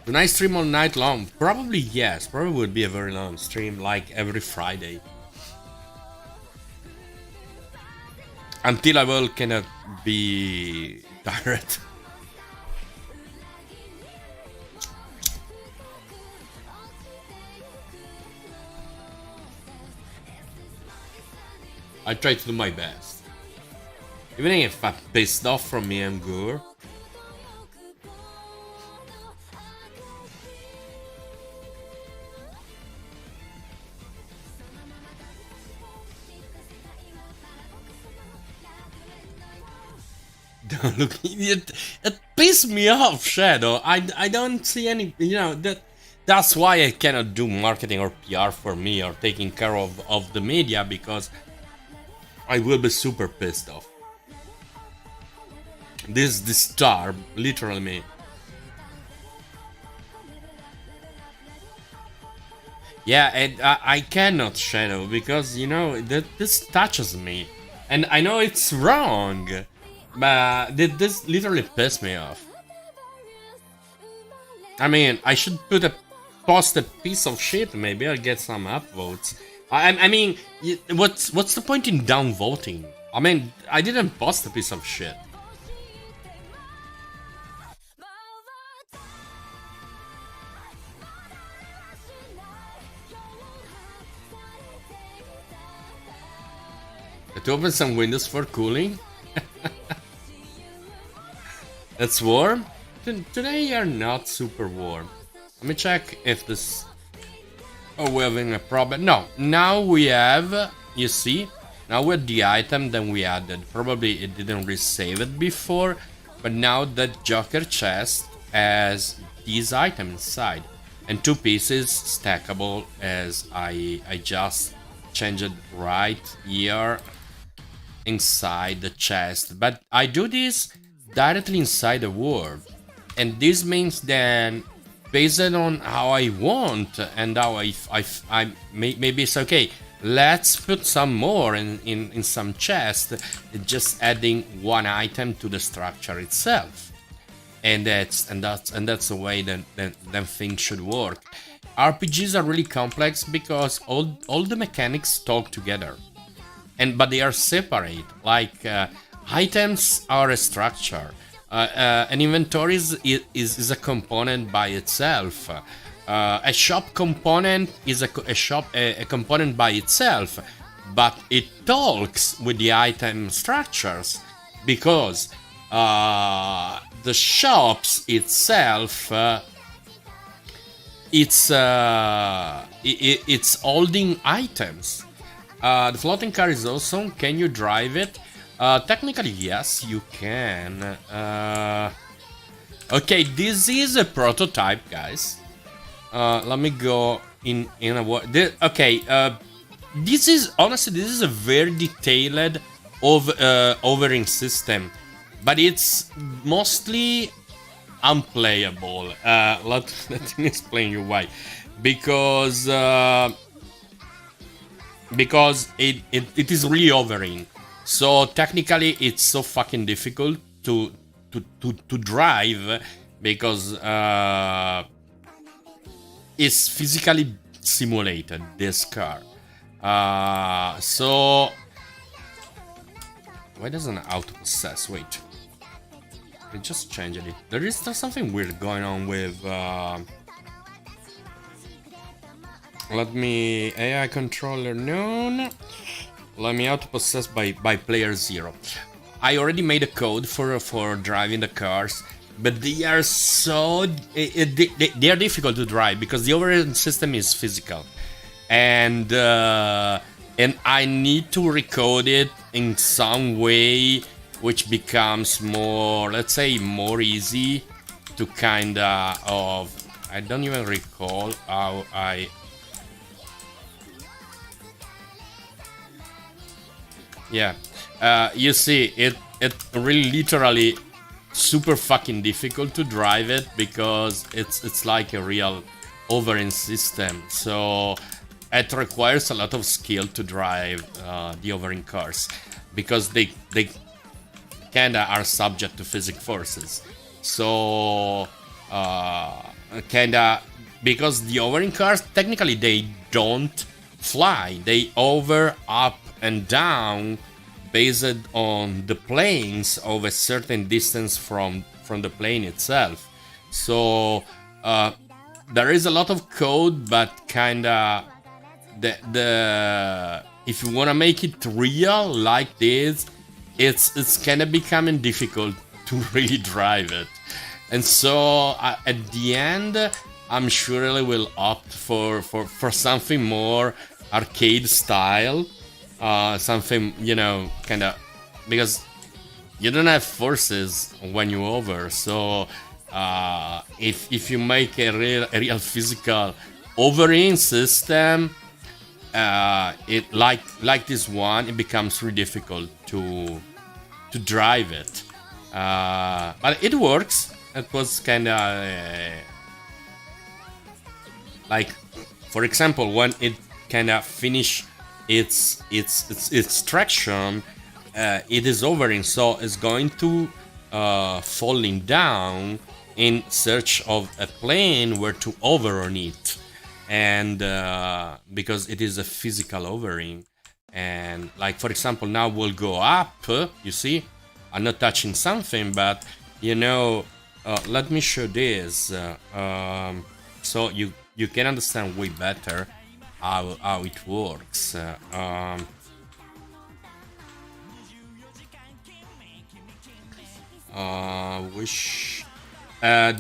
Speaker 1: Can I stream all night long? Probably yes, probably would be a very long stream, like every Friday. Until I will cannot be tired. I try to do my best. Even if I'm pissed off from me and Gore. Look, it pissed me off, Shadow. I don't see any, that's why I cannot do marketing or PR for me or taking care of the media, because I will be super pissed off. This star, literally me. Yeah, and I cannot, Shadow, because, that this touches me. And I know it's wrong, but this literally pissed me off. I mean, I should post a piece of shit, maybe I'll get some upvotes. I mean, what's the point in downvoting? I mean, I didn't post a piece of shit. To open some windows for cooling. It's warm? Today are not super warm. Let me check if this... Oh, we're having a problem. No, now we have... You see? Now we have the item that we added. Probably it didn't resave it before, but now that Joker chest has this item inside. And 2 pieces stackable, as I just changed it right here inside the chest. But I do this directly inside the world, and this means that based on how I want and how maybe it's okay, let's put some more in some chest, just adding 1 item to the structure itself, and that's the way that things should work. RPGs are really complex because all the mechanics talk together, but they are separate. Like items are a structure. An inventory is a component by itself. A shop component is a component by itself, but it talks with the item structures because the shops itself it's holding items. The floating car is awesome. Can you drive it? Technically, yes, you can. Okay, this is a prototype, guys. Let me go in a word. Okay, this is a very detailed overing system, but it's mostly unplayable. Let me explain you why. Because it is really overing. So technically it's so fucking difficult to drive because it's physically simulated, this car. So why doesn't auto possess? Wait, I just changed it. There's something weird going on with let me AI controller known. Let me auto possess by player 0. I already made a code for driving the cars, but they are so they are difficult to drive because the overall system is physical, and I need to recode it in some way which becomes more, let's say, more easy to kinda of. I don't even recall how I. Yeah, you see, it really literally super fucking difficult to drive it because it's like a real overing system. So it requires a lot of skill to drive the overing cars because they kinda are subject to physics forces. So kinda because the overing cars technically they don't fly, they over up and down based on the planes of a certain distance from the plane itself. So there is a lot of code, but kinda the if you wanna make it real like this, it's kinda becoming difficult to really drive it. And so at the end, I'm sure I will opt for something more arcade style. Something, kind of, because you don't have forces when you hover. So if you make a real physical hovering system, it like this one, it becomes really difficult to drive it. But it works. It was kind of like, for example, when it kind of finish its traction, it is hovering, so it's going to falling down in search of a plane where to hover on it, and because it is a physical hovering. And like, for example, now we'll go up. You see, I'm not touching something, but let me show this so you can understand way better how it works.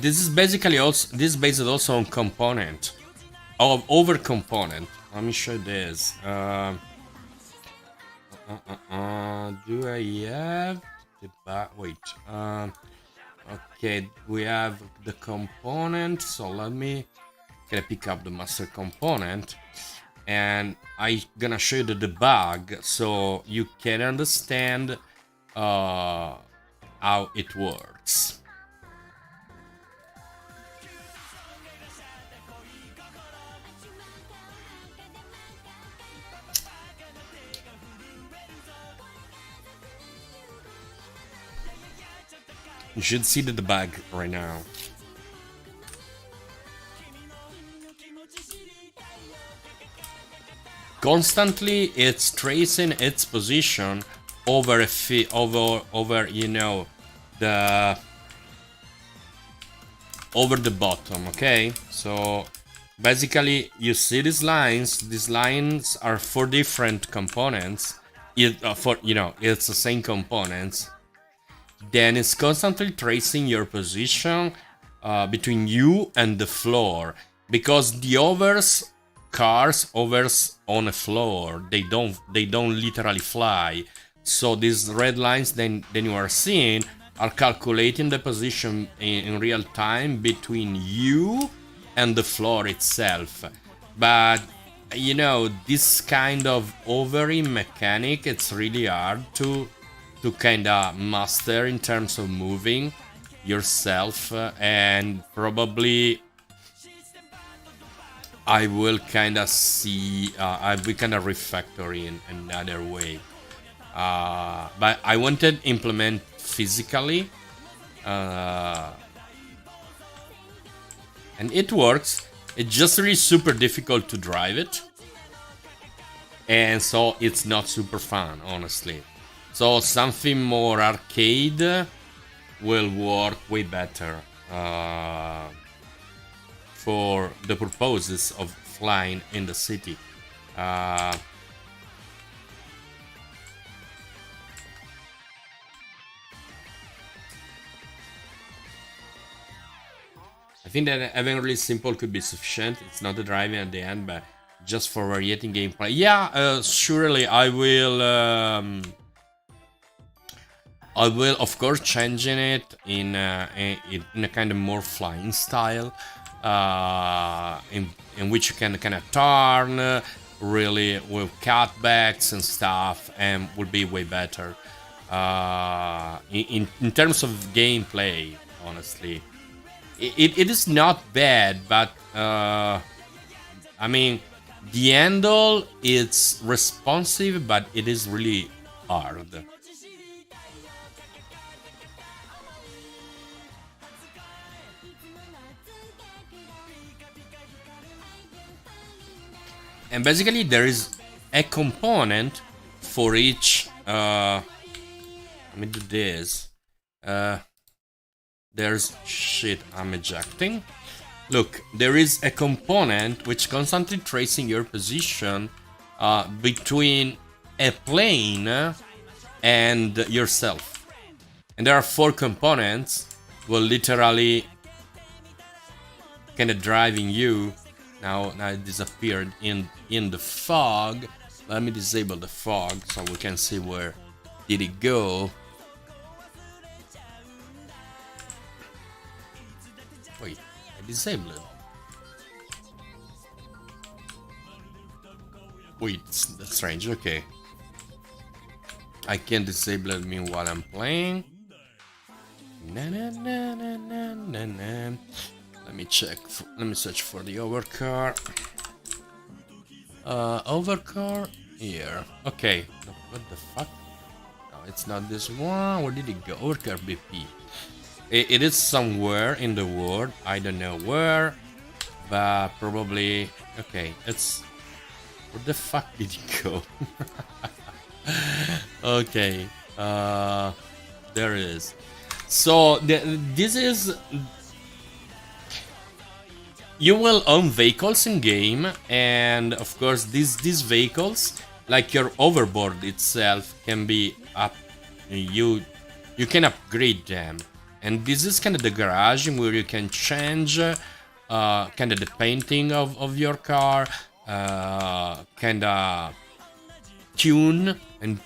Speaker 1: This is basically also, this is based also on component of over component. Let me show this. Do I have the wait? Okay, we have the component. So let me pick up the master component, and I gonna show you the debug so you can understand how it works. You should see the debug right now. Constantly, it's tracing its position over the bottom. Okay, so basically you see these lines. These lines are for different components. It's the same components. Then it's constantly tracing your position between you and the floor, because the cars hovers on a floor. They don't literally fly. So these red lines then you are seeing are calculating the position in real time between you and the floor itself. But this kind of hovering mechanic, it's really hard to kind of master in terms of moving yourself, and probably I will kind of see, I will kind of refactor in another way. But I wanted to implement physically, and it works. It's just really super difficult to drive it, and so it's not super fun, honestly. So something more arcade will work way better for the purposes of flying in the city. I think that having really simple could be sufficient. It's not the driving at the end, but just for variating gameplay. Yeah, surely I will, of course, changing it in a kind of more flying style, in which you can kind of turn really with cutbacks and stuff, and will be way better in terms of gameplay. Honestly, it is not bad, but I mean, the handle is responsive, but it is really hard. And basically there is a component for each, let me do this, there's shit I'm ejecting. Look, there is a component which constantly tracing your position between a plane and yourself. And there are 4 components will literally kind of driving you. Now it disappeared in the fog. Let me disable the fog so we can see where did it go. Wait, I disabled it. Wait, that's strange. Okay. I can disable it meanwhile I'm playing. Na, na, na, na, na, na, na. Let me check. Let me search for the overcar. Overcar here. Okay. What the fuck? No, it's not this one. Where did it go? Overcar BP. It is somewhere in the world. I don't know where, but probably. Okay. It's. Where the fuck did it go? Okay. There it is. So this is. You will own vehicles in game, and of course these vehicles, like your overboard itself, can be up. You can upgrade them, and this is kind of the garage where you can change kind of the painting of your car, kind of tune, and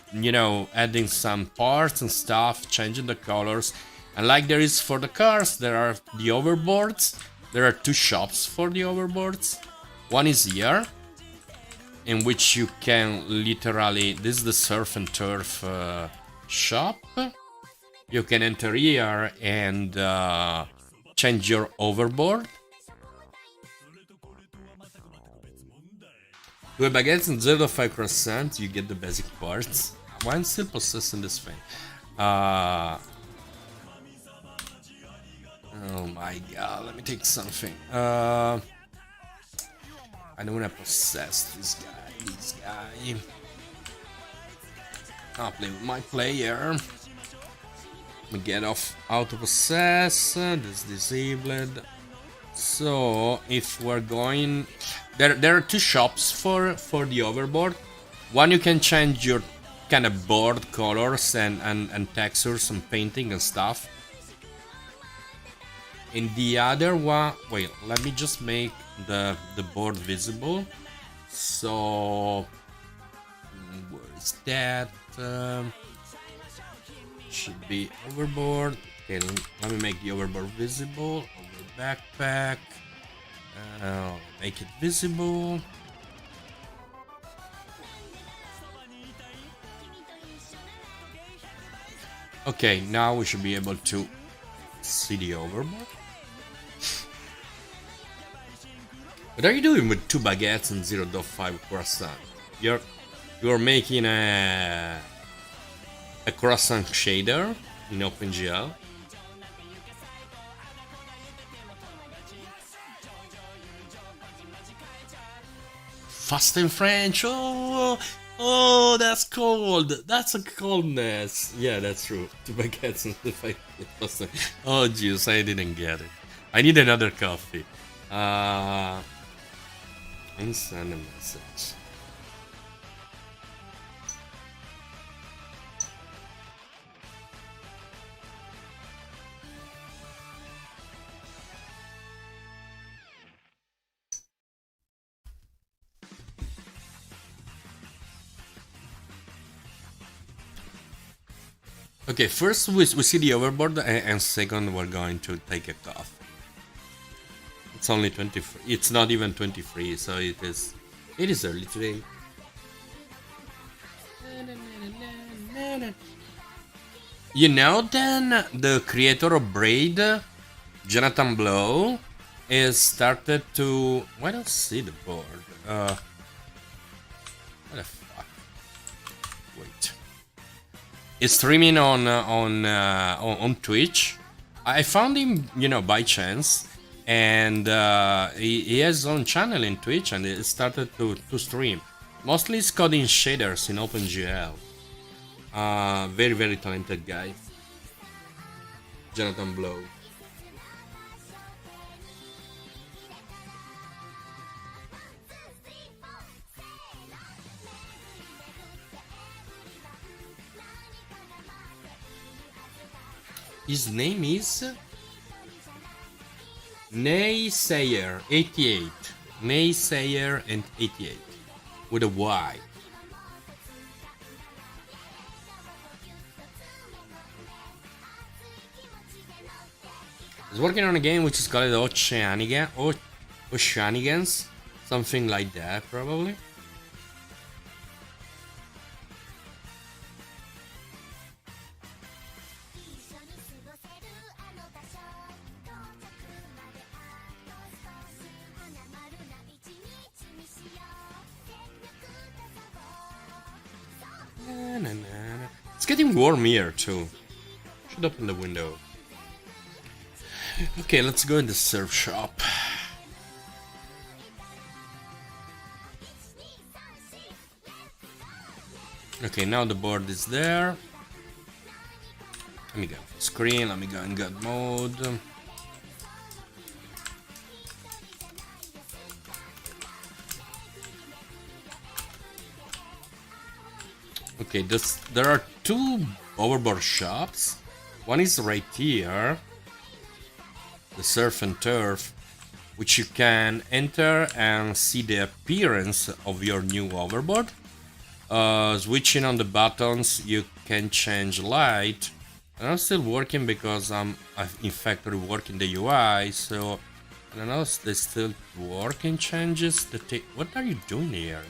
Speaker 1: adding some parts and stuff, changing the colors. And like there is for the cars, there are the overboards. There are two shops for the overboards. One is here, in which you can literally. This is the surf and turf shop. You can enter here and change your overboard. 2 baguettes and 0.5%, you get the basic parts. Why I'm still possessing this thing? Oh my god, let me take something. I don't wanna possess this guy. I'll play with my player. Let me get off auto possess. This disabled. So if we're going, there are two shops for the overboard. One, you can change your kind of board colors and textures and painting and stuff. In the other one, wait, let me just make the board visible. So where is that? Should be overboard. Okay, let me make the overboard visible. Over backpack. Make it visible. Okay, now we should be able to see the overboard. What are you doing with 2 baguettes and 0.5 croissant? You're making a croissant shader in OpenGL. Fast in French. Oh, that's cold. That's a coldness. Yeah, that's true. 2 baguettes and 0.5 croissant. Oh, jeez, I didn't get it. I need another coffee. And send a message. Okay, first we see the overboard, and second we're going to take a coffee. It's only 23. It's not even 23, so it is early today. You know, then the creator of Braid, Jonathan Blow, is started to. Why don't I see the board? What the fuck? Wait. It's streaming on Twitch. I found him, by chance. And he has his own channel in Twitch, and he started to stream. Mostly it's coding shaders in OpenGL. Very, very talented guy. Jonathan Blow. His name is Naysayer 88. Naysayer and 88 with a Y. He's working on a game which is called Oceanigans, something like that, probably. It's getting warm here too. Should open the window. Okay, let's go in the surf shop. Okay, now the board is there. Let me go screen, let me go in God mode. Okay, there are two overboard shops. One is right here, the Surf and Turf, which you can enter and see the appearance of your new overboard. Switching on the buttons, you can change light. And I'm still working because I'm in fact reworking the UI, so I don't know if they still working changes. What are you doing here?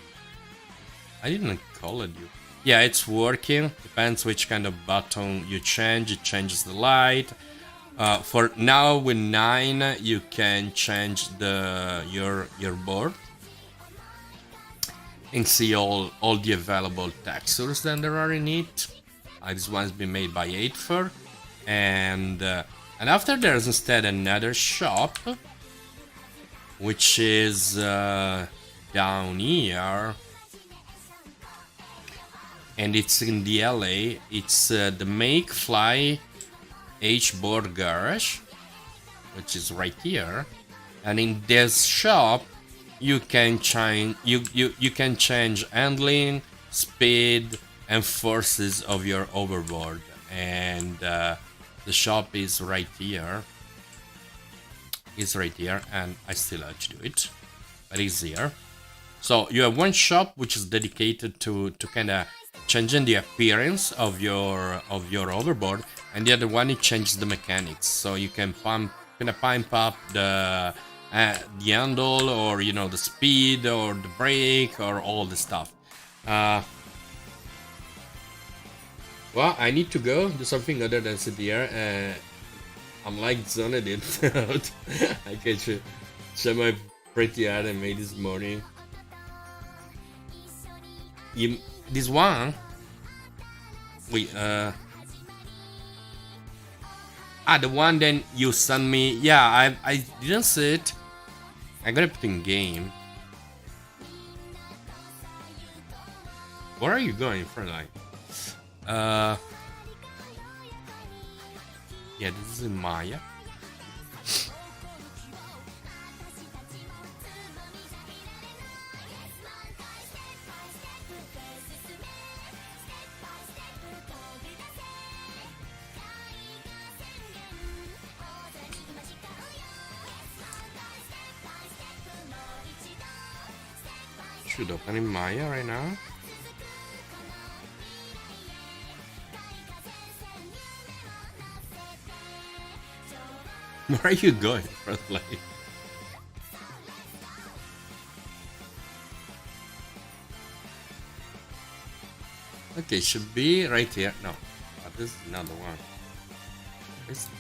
Speaker 1: I didn't call it you. Yeah, it's working. Depends which kind of button you change. It changes the light. For now, with 9, you can change your board and see all the available textures that there are in it. This one's been made by 8fer, and after there's instead another shop, which is down here. And it's in the LA. It's the Make Fly H Board Garage, which is right here. And in this shop, you can change you can change handling, speed, and forces of your overboard. And the shop is right here. It's right here, and I still have to do it, but it's here. So you have one shop which is dedicated to kind of changing the appearance of your overboard, and the other one it changes the mechanics. So you can pump up the handle, or the speed, or the brake, or all the stuff. Well, I need to go do something other than sit here. I'm like zoned in out. I can show my pretty art I made this morning. This one, wait, the one then you sent me. Yeah, I didn't see it. I gotta put in game. Where are you going for, like? Yeah, this is in Maya. Should open in Maya right now. Where are you going, for like? Okay, should be right here. No, but this is another one.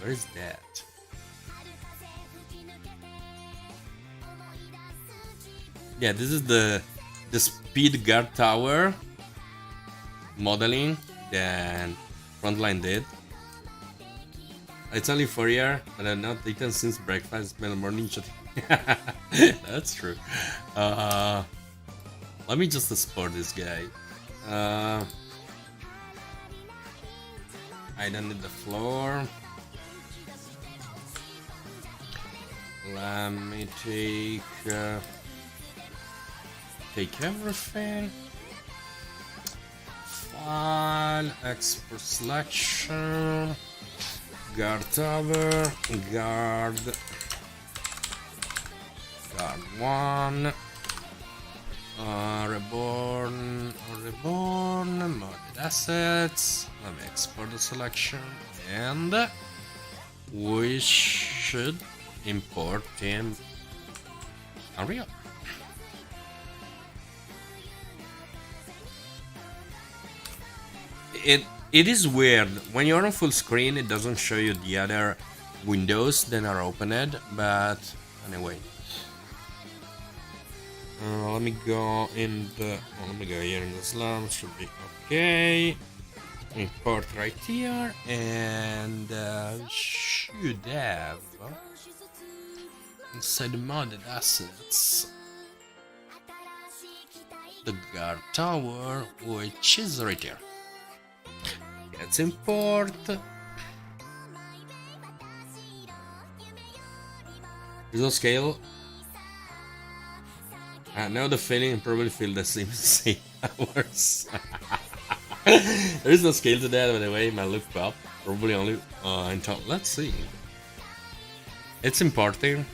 Speaker 1: Where is that? Yeah, this is the speed guard tower modeling that Frontline did. It's only 4 years, but I've not eaten since breakfast. It's been a morning shot. That's true. Let me just support this guy. I don't need the floor. Let me take everything. File, export selection. Guard tower, guard 1, reborn, modded assets. Let me export the selection, and we should import in Unreal. It is weird when you're on full screen. It doesn't show you the other windows that are opened, but anyway. Let me go in the. Let me go here in the slum. Should be okay. Import right here, and should have inside the modded assets the guard tower, which is right here. Let's import. There's no scale. I know the feeling, probably feel the same hours. There is no scale to that, by the way. My look up probably only until. Let's see. It's importing.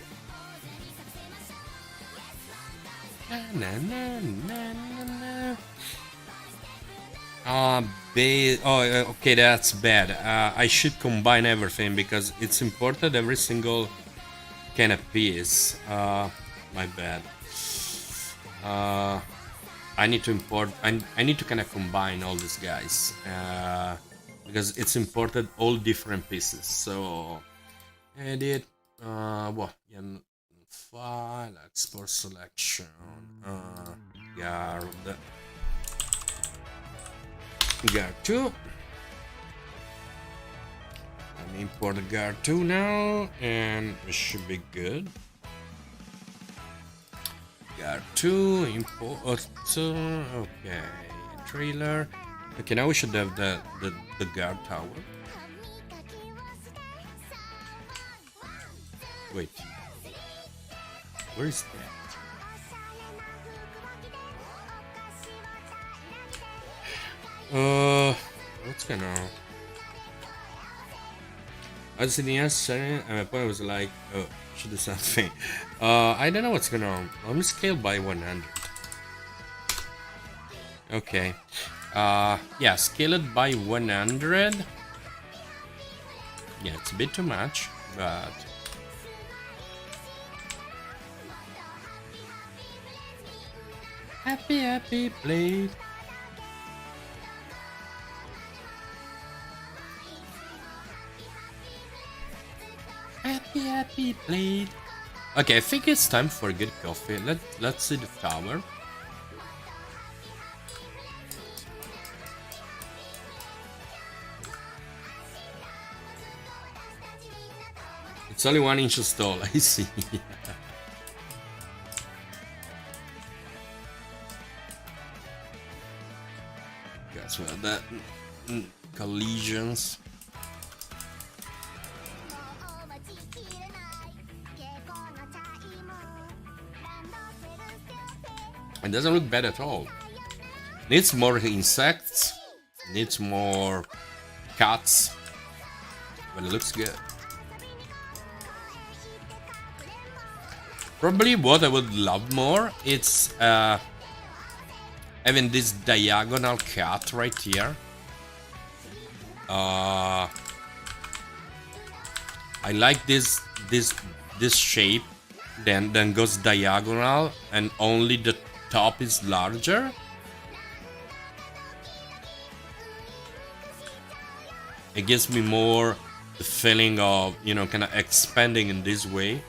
Speaker 1: Okay, that's bad. I should combine everything because it's imported every single kind of piece. My bad. I need to import. I need to kind of combine all these guys because it's imported all different pieces. So edit. Well, file export selection. Guard 2. Let me import the guard 2 now, and it should be good. Guard 2 import. Okay, trailer. Okay, now we should have the guard tower. Wait, where is that? What's going on? I was sitting yesterday and my point was like, oh, should do something. I don't know what's going on. Let me scale by 100. Okay. Yeah, scale it by 100. Yeah, it's a bit too much, but happy play. Happy played. Okay, I think it's time for a good coffee. Let's see the tower. It's only 1 inch tall. I see. Guess what? That collisions. It doesn't look bad at all. Needs more insects, needs more cuts, but it looks good. Probably what I would love more, it's having this diagonal cut right here. I like this shape, then goes diagonal and only the top is larger. It gives me more the feeling of, you know, kind of expanding in this way.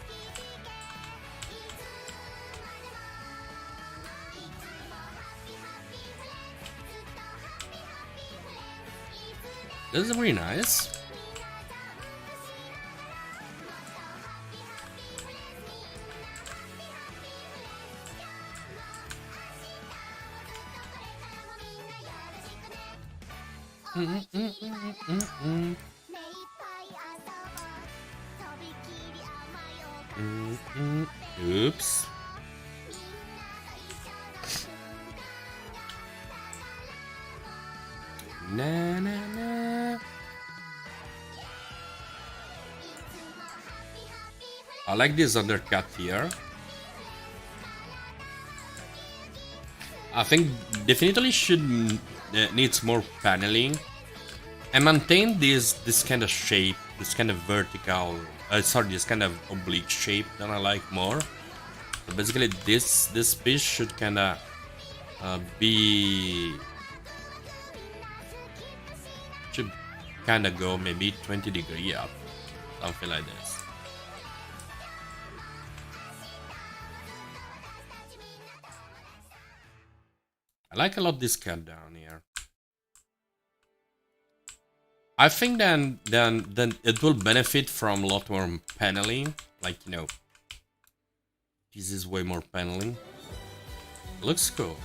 Speaker 1: This is really nice. Oops. Na na na. I like this undercut here. I think definitely should needs more paneling and maintain this kind of shape this kind of vertical, sorry, this kind of oblique shape that I like more. So basically, this piece should kind of should kind of go maybe 20 degrees up, something like this. I like a lot this cut down here. I think then it will benefit from a lot more paneling, like, you know, this is way more paneling. Looks cool.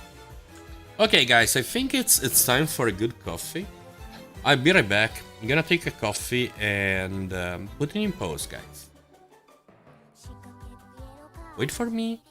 Speaker 1: Okay, guys, I think it's time for a good coffee. I'll be right back. I'm gonna take a coffee and put it in pause, guys. Wait for me.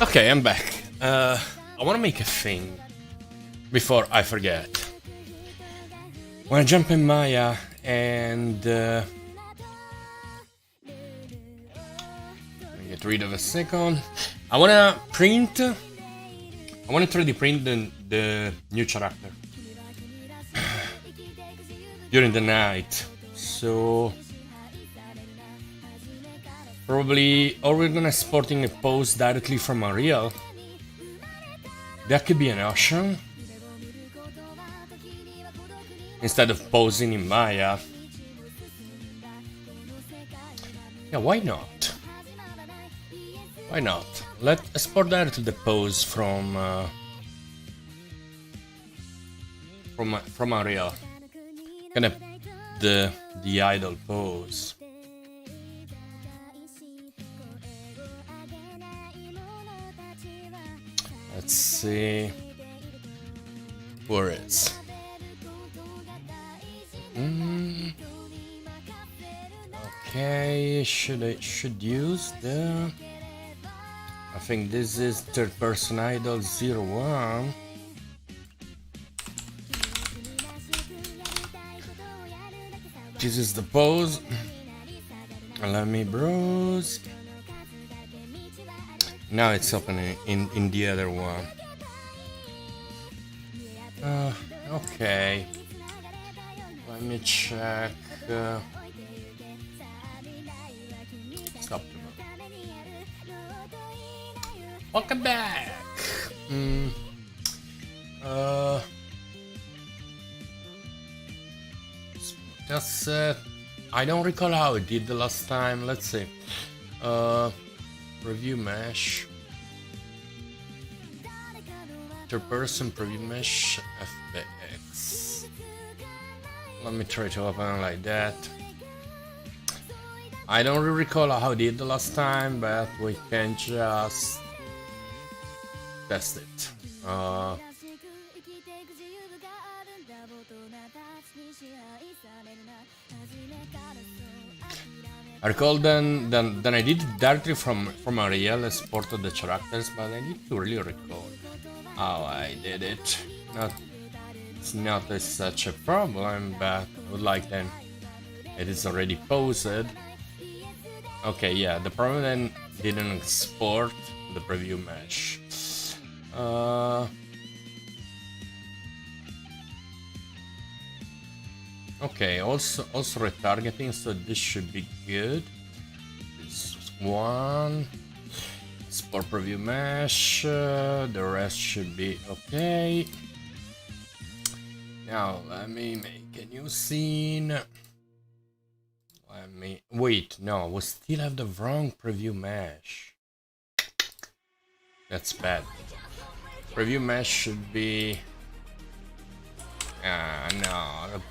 Speaker 1: Okay, I'm back. I want to make a thing before I forget. When I jump in Maya and get rid of a second. I want to 3D print the new character during the night. So probably, or we're gonna exporting a pose directly from Unreal. That could be an option. Instead of posing in Maya. Yeah, why not? Why not? Let's export directly the pose from Unreal. Kind of the idle pose. Let's see. Where is? Okay, should use the. I think this is third person idol 01. This is the pose. Let me browse. Now it's opening in the other one. Okay. Let me check. Stop. Welcome back. Just I don't recall how I did the last time. Let's see. Preview mesh. Third person preview mesh FBX. Let me try to open like that. I don't really recall how I did the last time, but we can just test it. I recall then I did it directly from Unreal, exported the characters, but I need to really recall how I did it. It's not such a problem, but I would like then it is already posted. Okay, yeah, the problem then didn't export the preview mesh. Okay, also retargeting, so this should be good. This one. Export preview mesh, the rest should be okay. Now let me make a new scene. Let me wait. No, we still have the wrong preview mesh. That's bad. Preview mesh should be. No.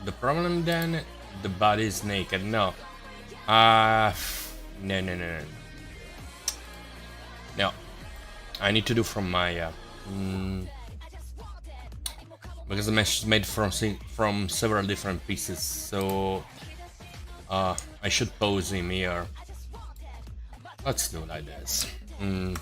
Speaker 1: The problem then, the body is naked. No. No. No. I need to do from Maya. Because the mesh is made from several different pieces, so I should pose him here. Let's do like this. I'm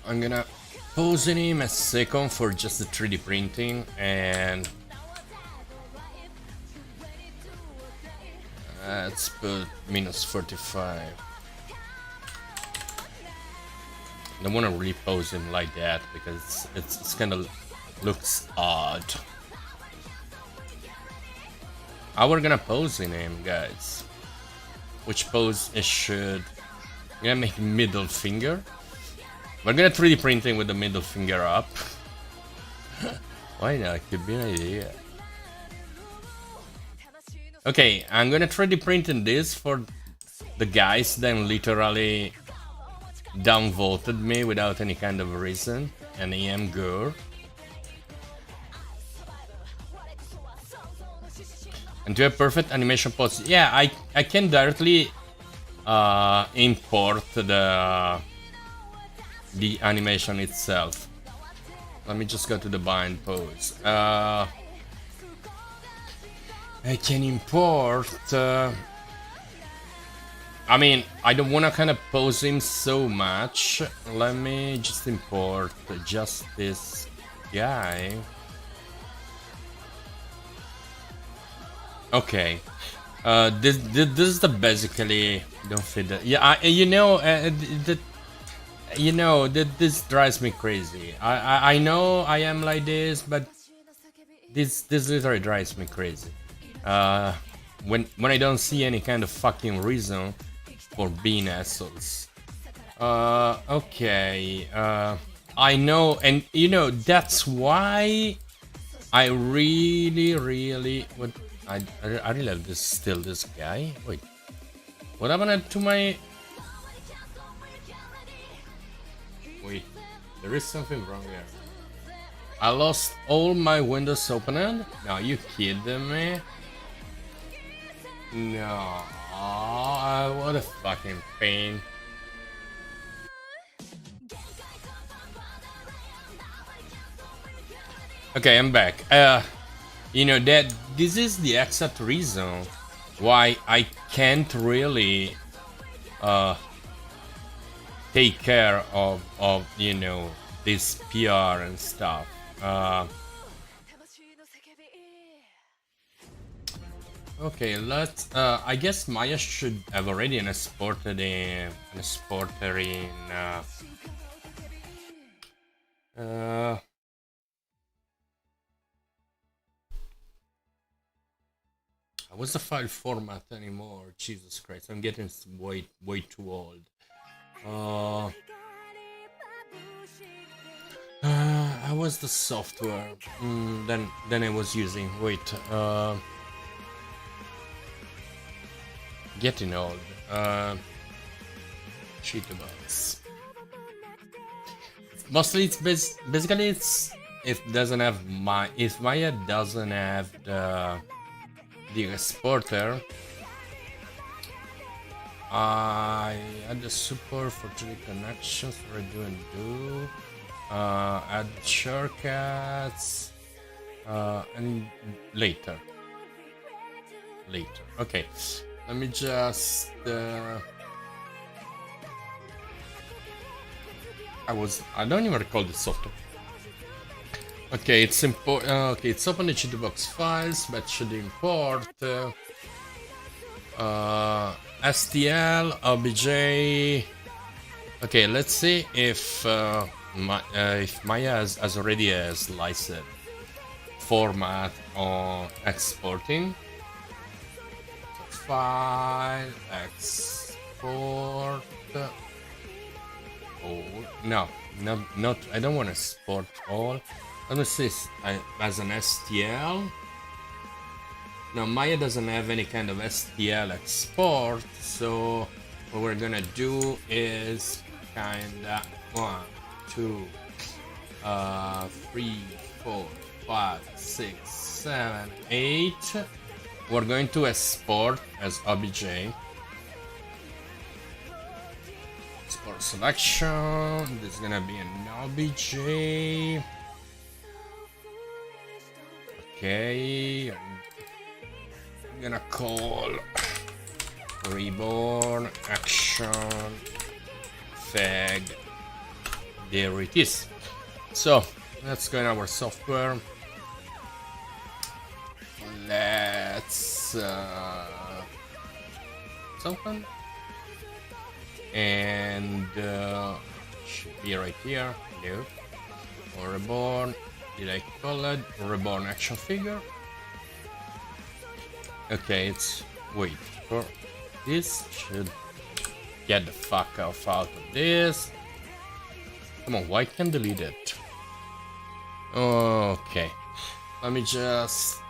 Speaker 1: gonna pose him a second for just the 3D printing, and let's put -45. I don't want to really pose him like that because it's kind of looks odd. How we're gonna pose in him, guys? Which pose it should? I'm gonna make middle finger. We're gonna 3D printing with the middle finger up. Why not? Could be an idea. Okay, I'm gonna 3D print in this for the guys that literally downvoted me without any kind of reason, and I am good. And to have perfect animation pose, yeah, I can directly import the animation itself. Let me just go to the bind pose. I can import I mean, I don't want to kind of pose him so much. Let me just import just this guy. Okay. This is the basically don't fit that. Yeah, you know that this drives me crazy. I know I am like this, but this literally drives me crazy. When I don't see any kind of fucking reason for being assholes. Okay. I know, and you know that's why I really what I really love this still this guy. Wait, what happened to my? Wait, there is something wrong there. I lost all my windows opened. No, you kidding me? No, what a fucking pain. Okay, I'm back. You know that this is the exact reason why I can't really take care of you know this PR and stuff. Okay, let's. I guess Maya should have already exported an exporter in. What's the file format anymore? Jesus Christ, I'm getting way too old. How was the software? Then I was using. Wait. Getting old. Cheatables. Mostly it's basically it's if doesn't have if Maya doesn't have the exporter. I add the support for 3D connections for do and do. Add shortcuts and later. Okay, let me just I don't even recall the software. Okay, it's import. Okay, it's open the cheatbox files, but should import STL OBJ. Okay, let's see if Maya has already a sliced format on exporting. File export. Oh no, not. I don't want to export all. Let me see. As an STL. Now Maya doesn't have any kind of STL export, so what we're gonna do is kinda 1, 2, 3, 4, 5, 6, 7, 8. We're going to export as OBJ. Export selection. This is gonna be an OBJ. Okay. I'm gonna call Reborn action fag. There it is. So let's go in our software. Let's open and should be right here. No, or Reborn. Did I call it Reborn action figure? Okay, it's wait for this should get the fuck off out of this. Come on, why can't delete it? Okay, let me just.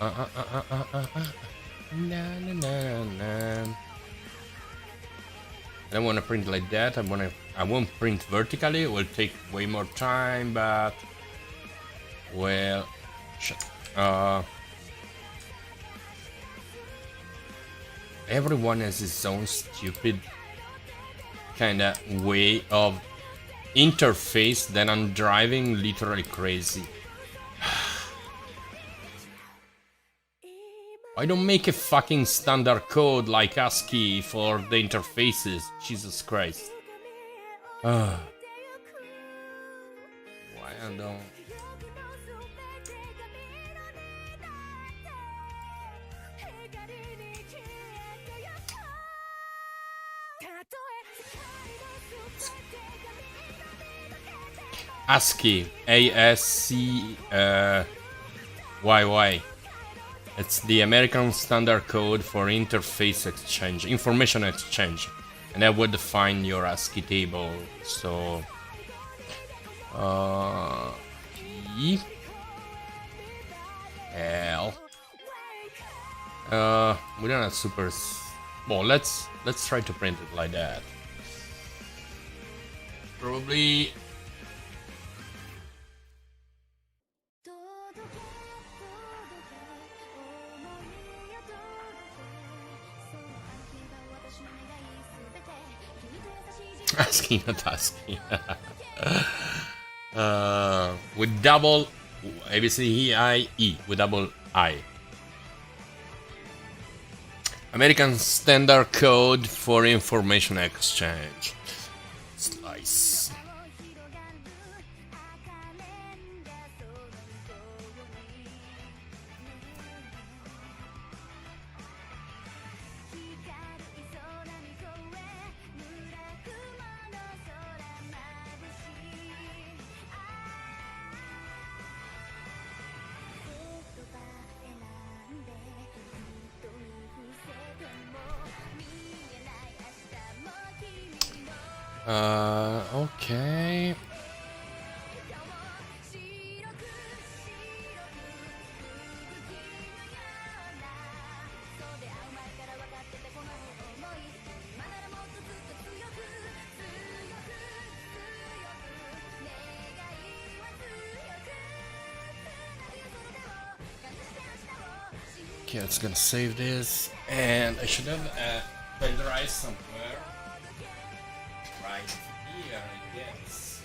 Speaker 1: I don't want to print like that. I won't print vertically. It will take way more time, but well, shit. Everyone has his own stupid kind of way of interface that I'm driving literally crazy. Why don't make a fucking standard code like ASCII for the interfaces? Jesus Christ. Why I don't... ASCII, ASCII. It's the American Standard Code for Interface Exchange, Information Exchange, and that would define your ASCII table. So, E, L. We don't have super. Well, let's try to print it like that. Probably. ASCII, not ASCII. With double ABCDEIE with double I. American Standard Code for Information Exchange. Slice. Okay. Okay, it's gonna save this, and I should have a pen drive somewhere. Right here, I guess.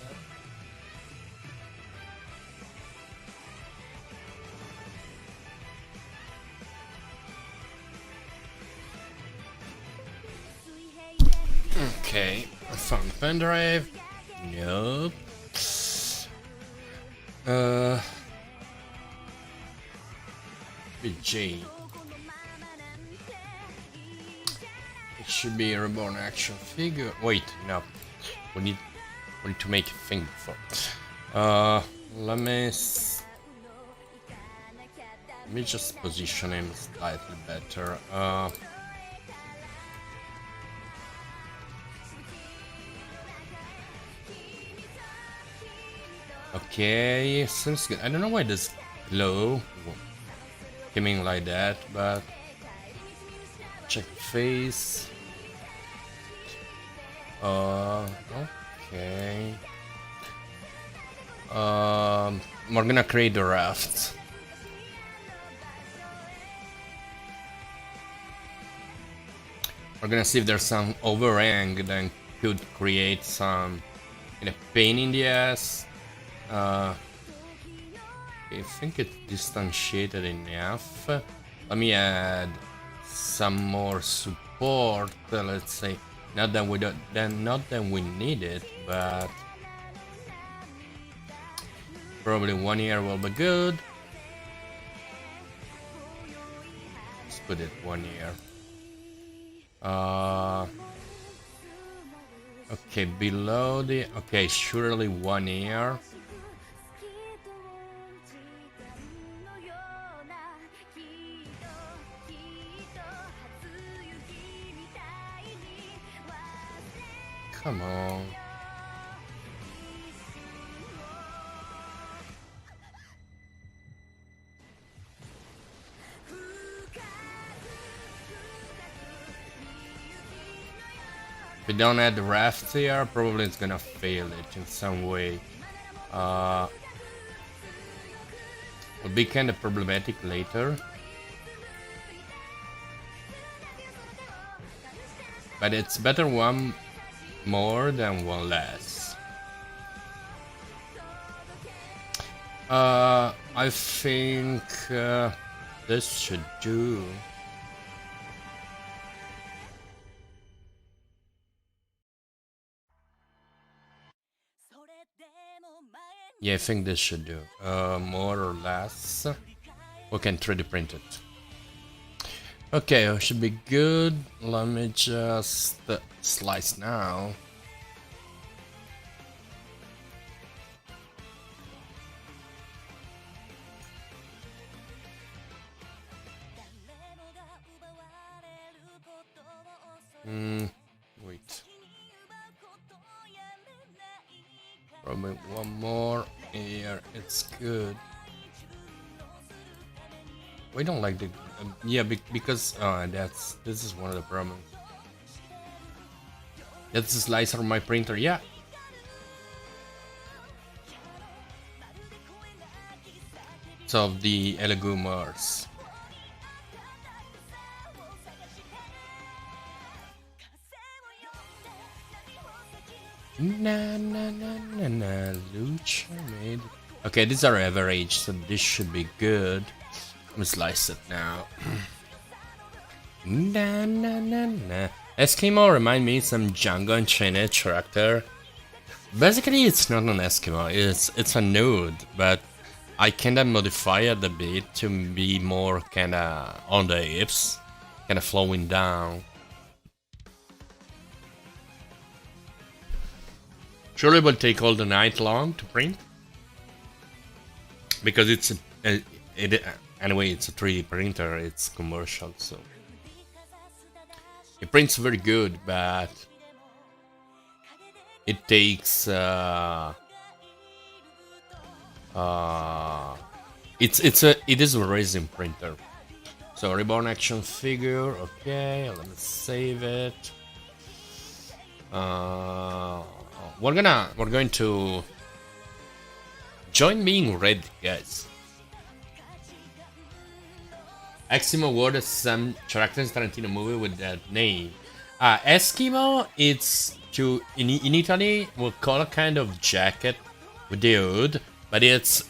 Speaker 1: Okay, I found the pen drive. Nope. J. It should be a Reborn action figure. Wait, no. We need to make a thing before. Let me just position him slightly better. Okay, seems good. I don't know why this glow came in like that, but check face. Okay. We're gonna create the raft. We're gonna see if there's some overhang that could create some pain in the ass. I think it's distantiated enough. Let me add some more support. Let's say not that we need it, but probably 1 year will be good. Let's put it 1 year. Okay, below the surely 1 year. Come on. If we don't add the raft here, probably it's gonna fail it in some way. Will be kind of problematic later. But it's better one more than one less. I think this should do. Yeah, I think this should do. More or less. We can 3D print it. Okay, it should be good. Let me just slice now. Wait. Probably one more here. It's good. We don't like the yeah because this is one of the problems. That's the slicer on my printer. Yeah. So the Elegumers. Na na na na na Lucha made. Okay, these are average, so this should be good. Let me slice it now. Na na na na. Eskimo remind me some Django and Chinese character. Basically, it's not an Eskimo. It's a nude, but I kinda modify it a bit to be more kinda on the hips, kinda flowing down. Surely will take all the night long to print because it's anyway it's a 3D printer. It's commercial, so it prints very good, but it takes it is a resin printer. So Reborn action figure. Okay, let me save it. We're going to join me in red, guys. Eskimo word some characters Tarantino movie with that name. Eskimo, it's in Italy we'll call a kind of jacket with the hood, but it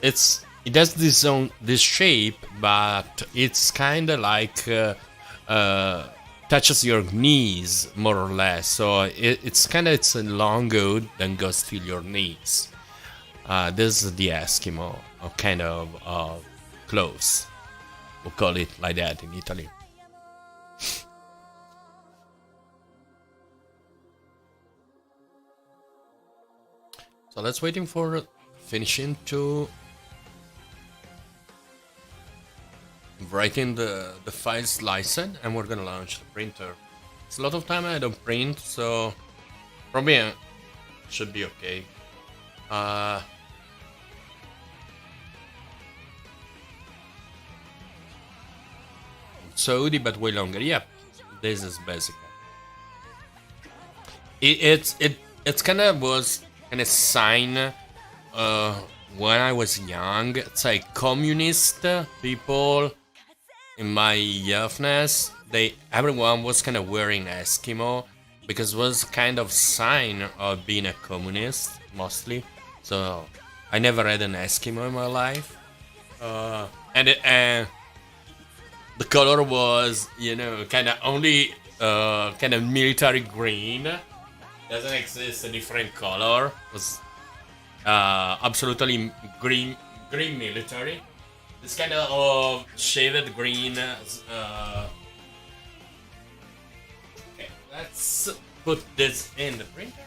Speaker 1: has this shape, but it's kind of like touches your knees more or less, so it's a long hood then goes till your knees. This is the Eskimo kind of clothes. We'll call it like that in Italy. So let's waiting for finishing to writing the files license, and we're gonna launch the printer. It's a lot of time I don't print, so probably should be okay. Saudi, but way longer. Yeah, this is basic. It's kind of was kind of sign when I was young. It's like communist people in my youngness. Everyone was kind of wearing Eskimo because it was kind of sign of being a communist mostly. So I never had an Eskimo in my life, and the color was, kind of only kind of military green. Doesn't exist a different color. It was absolutely green military. This kind of shaded green. Okay, let's put this in the printer.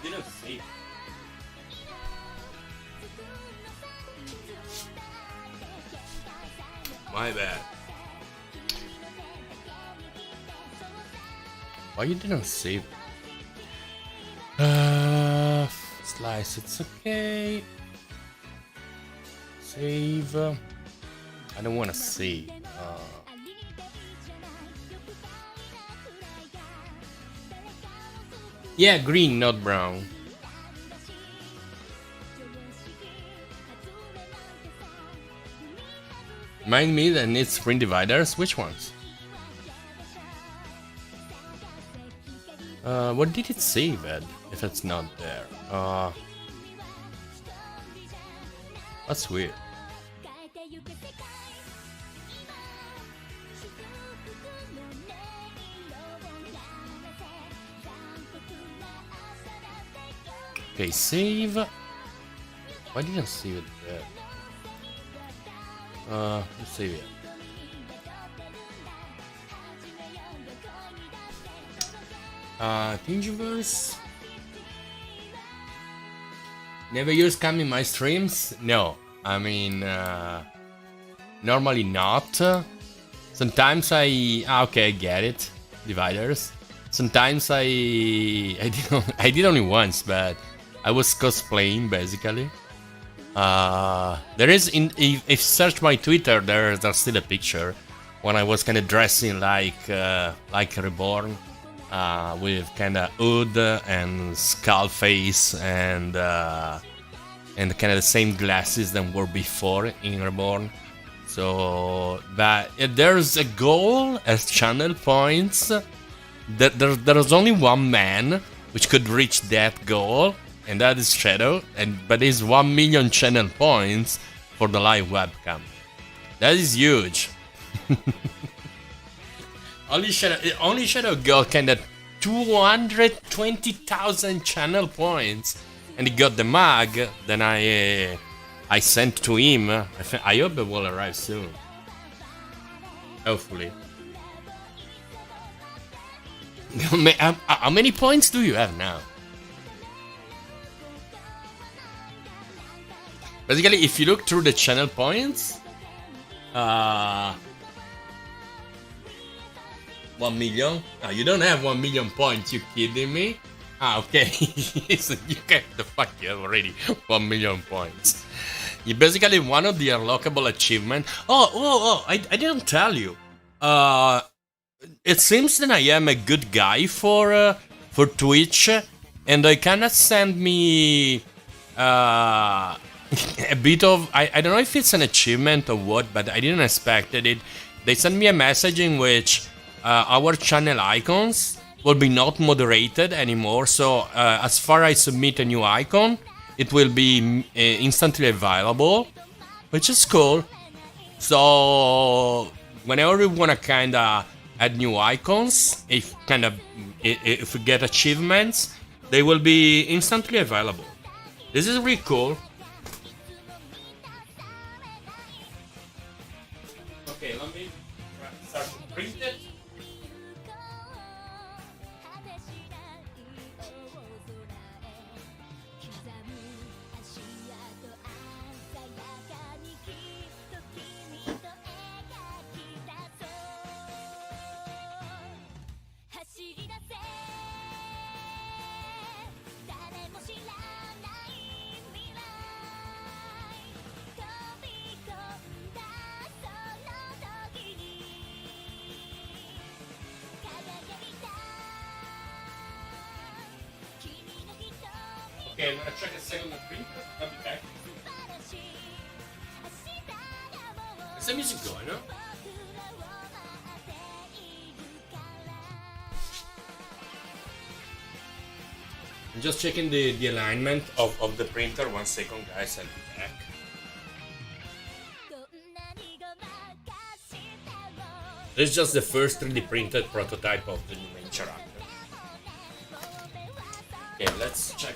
Speaker 1: didn't save. My bad. Why you didn't save? Slice, it's okay. Save. I don't want to save. Yeah, green, not brown. Remind me that needs sprint dividers. Which ones? What did it save, Ed? If it's not there. That's weird. Okay, save. Why didn't I save it there? Let's save it. Thingiverse. Never use cam in my streams? No. I mean, normally not. Sometimes okay, I get it. Dividers. Sometimes I did only once, but I was cosplaying basically. There is if you search my Twitter, there's still a picture when I was kind of dressing like Reborn, with kind of hood and skull face and kind of the same glasses than were before in Reborn. So, but there's a goal as channel points. There's only one man which could reach that goal, and that is Shadow. But it's 1 million channel points for the live webcam. That is huge. Only Shadow got kind of 220,000 channel points, and he got the mug. Then I sent to him. I hope it will arrive soon. Hopefully. How many points do you have now? Basically, if you look through the channel points, 1 million? Oh, you don't have 1 million points, you kidding me? Okay. So you get the fuck, you have already 1 million points. You basically one of the unlockable achievements. I didn't tell you. It seems that I am a good guy for Twitch, and they kinda send me a bit of I don't know if it's an achievement or what, but I didn't expect it. They sent me a message in which our channel icons will be not moderated anymore. So as far as I submit a new icon, it will be instantly available, which is cool. So whenever we wanna kinda add new icons, if we get achievements, they will be instantly available. This is really cool. Okay, let me start to print it. Okay, I'm gonna check a second the print. I'll be back. Is the music going, no? I'm just checking the alignment of the printer. 1 second, guys, I'll be back. This is just the first 3D printed prototype of the new main character. Okay, let's check.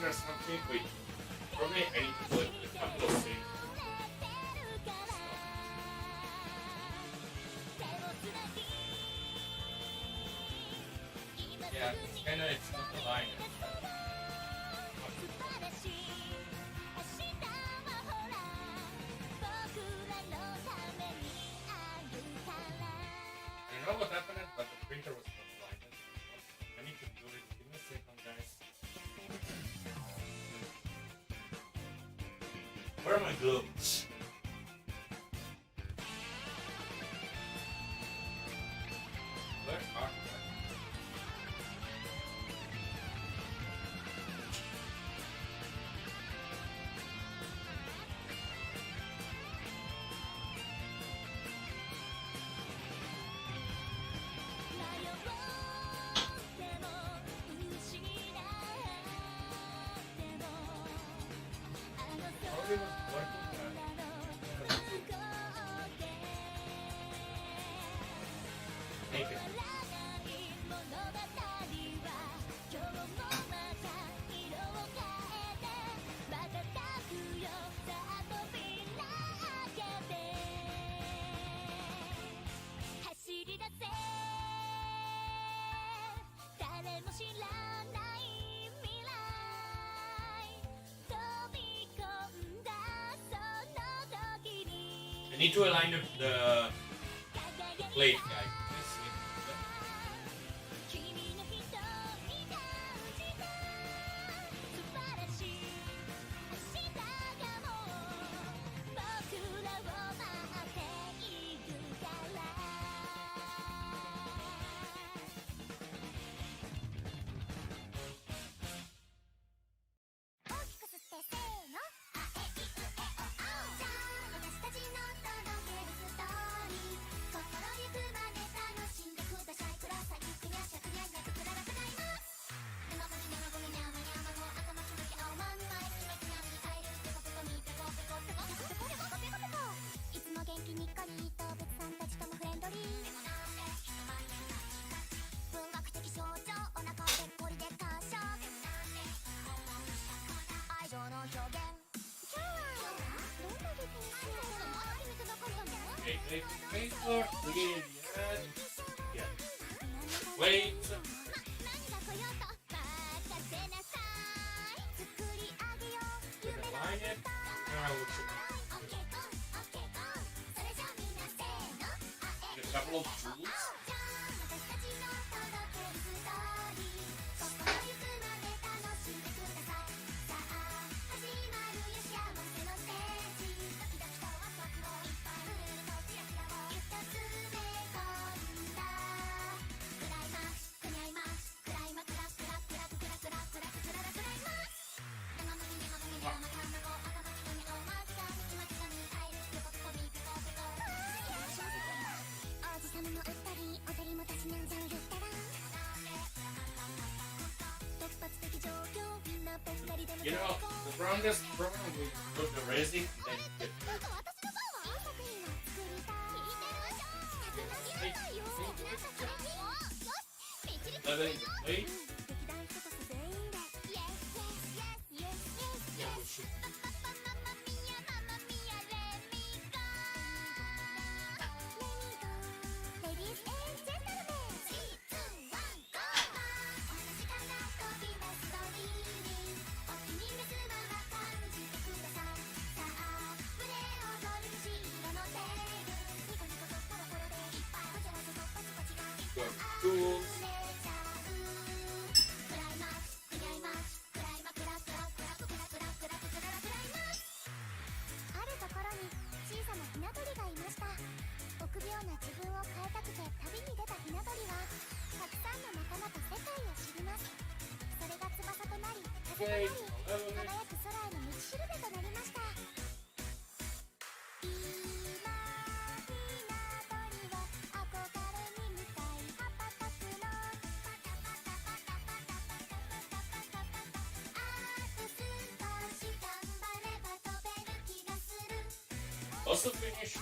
Speaker 1: after something, wait. Probably I need to put a couple of things. Yeah, it's not the line. I don't know what happened, but the printer was not blinded. I need to do it. Give me a second, guys. Where are my gloves? Where are they? Probably was working. Take it. I need to align the plate, guys. Okay, paper, really, yeah. Wait. Align it. Now we should a couple of tools. You know, the strongest problem with the resin that you get leveling the plate. Yeah, we should. Tools. Okay. Also finished.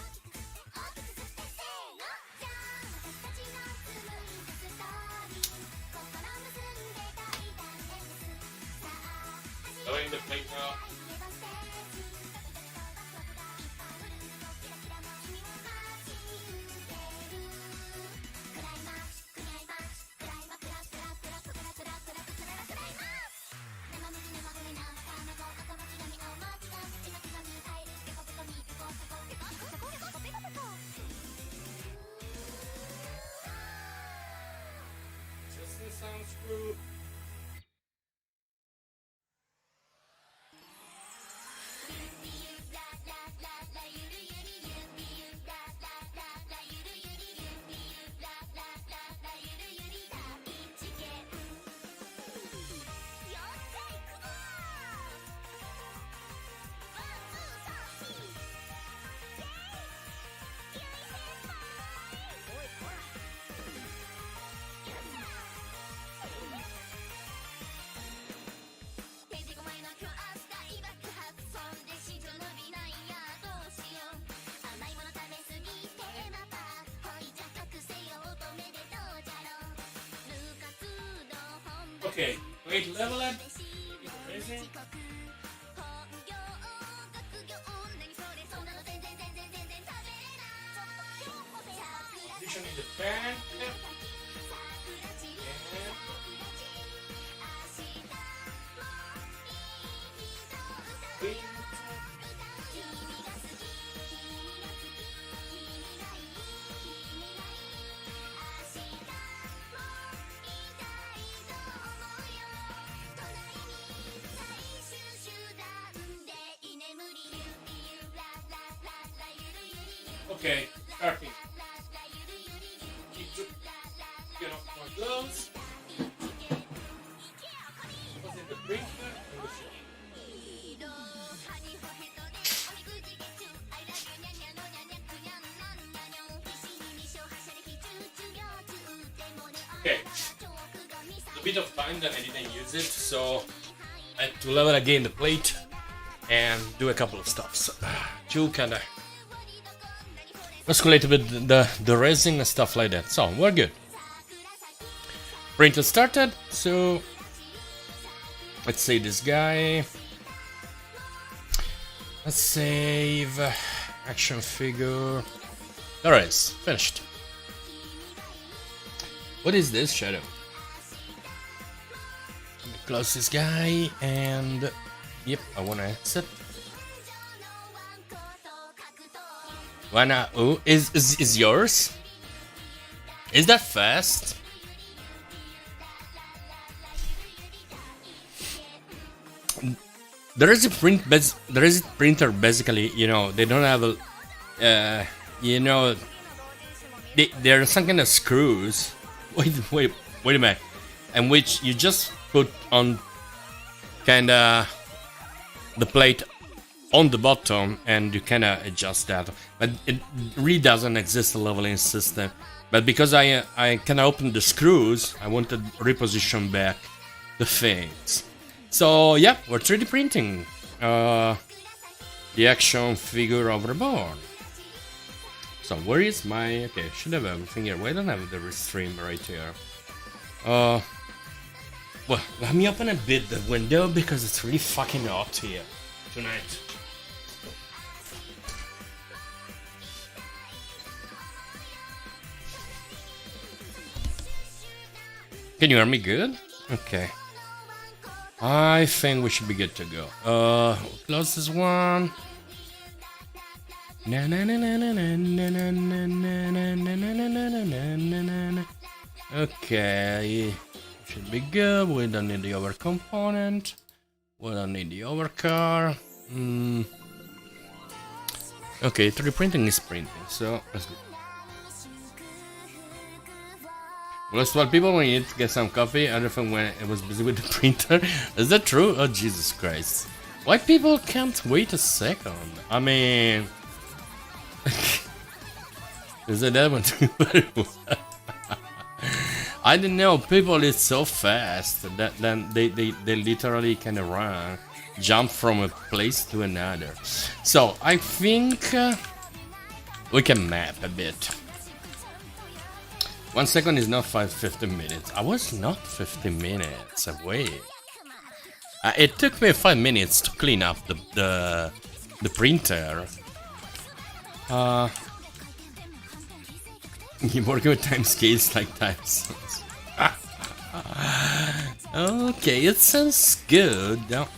Speaker 1: Okay, wait, level up. Amazing. Position in the fan. Okay, starting. Get off my gloves. Put in the printer and the ship. Okay. A bit of time that I didn't use it, so I had to level again the plate and do a couple of stuffs. To kinda musculate with the resin and stuff like that. So we're good. Printer started, so let's save this guy. Let's save action figure. There it is, finished. What is this shadow? Close this guy and yep, I wanna exit. Wanna is yours? Is that fast? There is a printer basically, you know, they don't have a you know, there are some kind of screws. Wait a minute. And which you just put on kinda the plate on the bottom and you kinda adjust that. But it really doesn't exist a leveling system. But because I kinda opened the screws, I wanted to reposition back the things. So yeah, we're 3D printing the action figure of Reborn. So where is my... Okay, should have everything here. Why don't I have the restream right here? Well, let me open a bit the window because it's really fucking hot here tonight. Can you hear me good? Okay. I think we should be good to go. Close this one. Na na na na na na na na na na na na na. Okay, should be good. We don't need the other component. We don't need the other car. Okay, 3D printing is printing, so let's go. Last 12 people when you need to get some coffee, other than when it was busy with the printer. Is that true? Oh Jesus Christ! Why people can't wait a second? I mean. Is that one too? I don't know. People is so fast that then they literally kind of run, jump from a place to another. So I think we can map a bit. 1 second is not 15 minutes. I was not 15 minutes away. It took me 5 minutes to clean up the printer. You working with time scales like time zones. Okay, it sounds good. Now,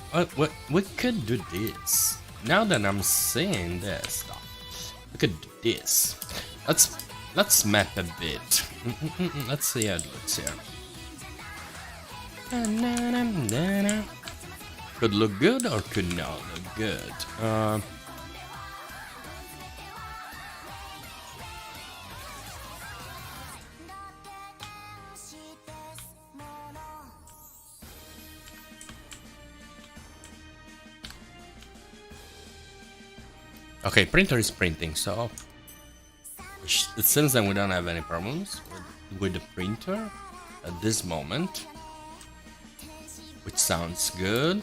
Speaker 1: we could do this. Now that I'm seeing this stuff, we could do this. Let's map a bit. Let's see how it looks here. Could look good or could not look good. Okay, printer is printing, so it seems that we don't have any problems with the printer at this moment, which sounds good.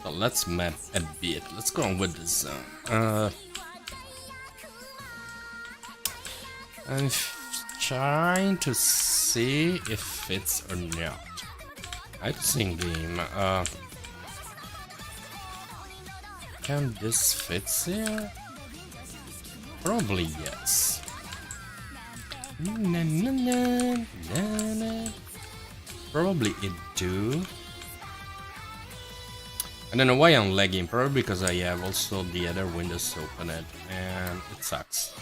Speaker 1: So let's map a bit. Let's go on with this. trying to see if it's or not. I think game. Can this fit here? Probably yes. Na, na, na, na, na. Probably it do. I don't know why I'm lagging, probably because I have also the other windows open and it sucks.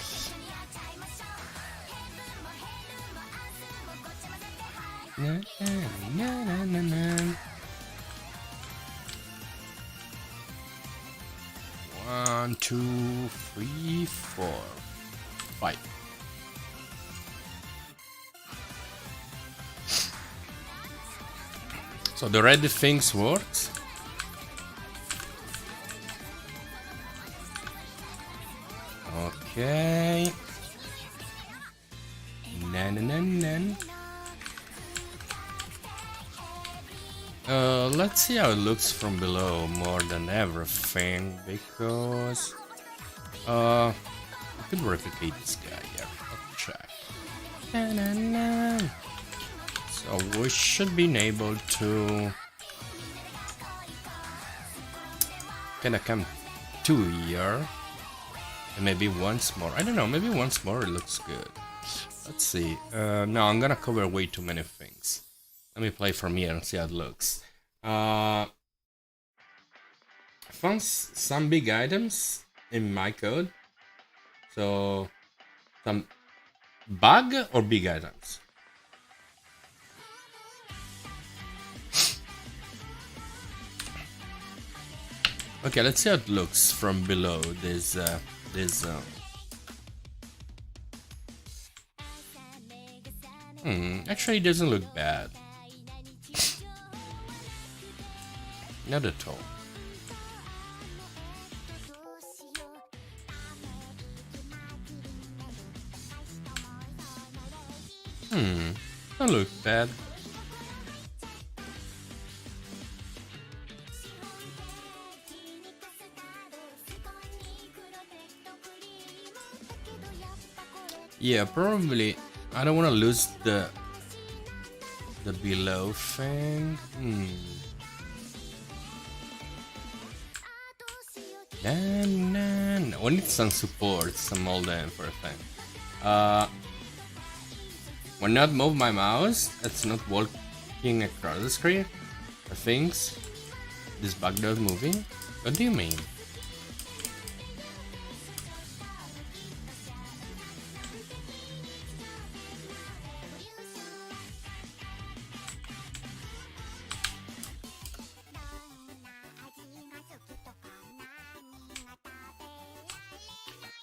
Speaker 1: Na, na, na, na, na. 1, 2, 3, 4, 5. So the red things works. Okay. Let's see how it looks from below more than everything, because I could replicate this guy here. Let's check. So we should be able to kinda come to here. And maybe once more. I don't know, maybe once more it looks good. Let's see. No, I'm gonna cover way too many things. Let me play from here and see how it looks. I found some big items in my code. So, some bug or big items? Okay, let's see how it looks from below this actually it doesn't look bad. Not at all. Don't look bad. Yeah, probably. I don't want to lose the below thing. We need some support, some modem for a thing. When not move my mouse, it's not walking across the screen. The things. This bug does moving. What do you mean?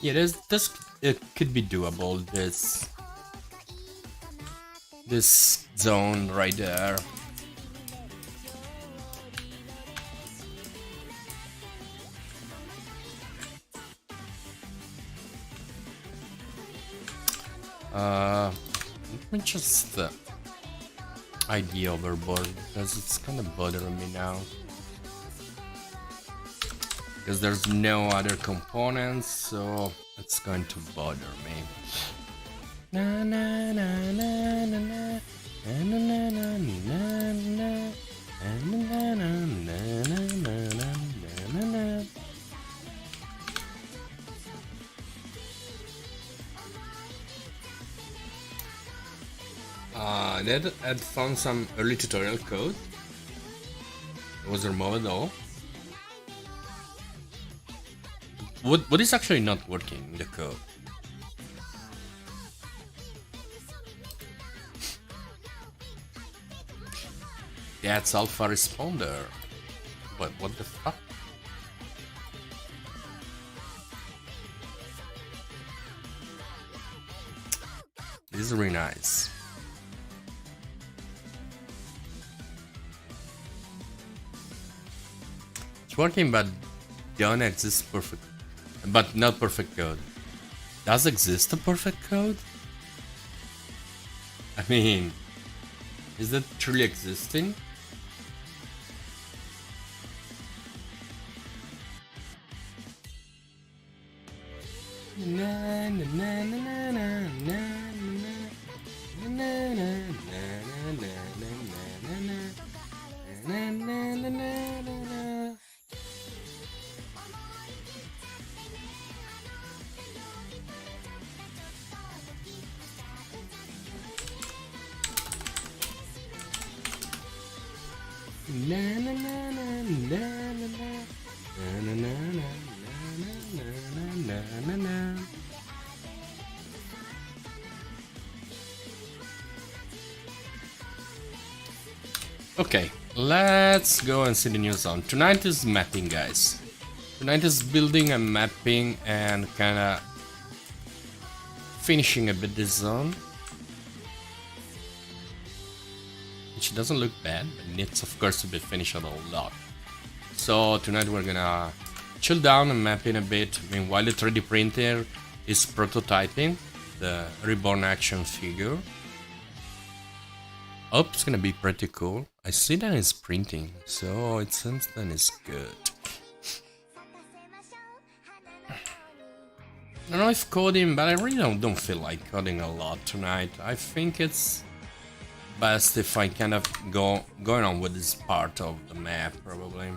Speaker 1: Yeah, this it could be doable. This zone right there. Let me just ID overboard because it's kind of bothering me now. Because there's no other components, so it's going to bother me. Na na na na na na na na na na na. That had found some early tutorial code. It was removed though. What is actually not working in the code? That's alpha responder. But what the fuck? This is really nice. It's working, but don't exist perfect. But not perfect code. Does exist a perfect code? I mean, is that truly existing? Na, na, na, na, na, na, na, Okay, let's go and see the new zone. Tonight is mapping, guys. Tonight is building and mapping and kinda finishing a bit this zone. Which doesn't look bad, but needs of course to be finished a lot. So tonight we're gonna chill down and map in a bit. Meanwhile the 3D printer is prototyping the Reborn action figure. Hope it's gonna be pretty cool. I see that it's printing, so it seems that it's good. I don't know if coding, but I really don't feel like coding a lot tonight. I think it's best if I kind of going on with this part of the map, probably.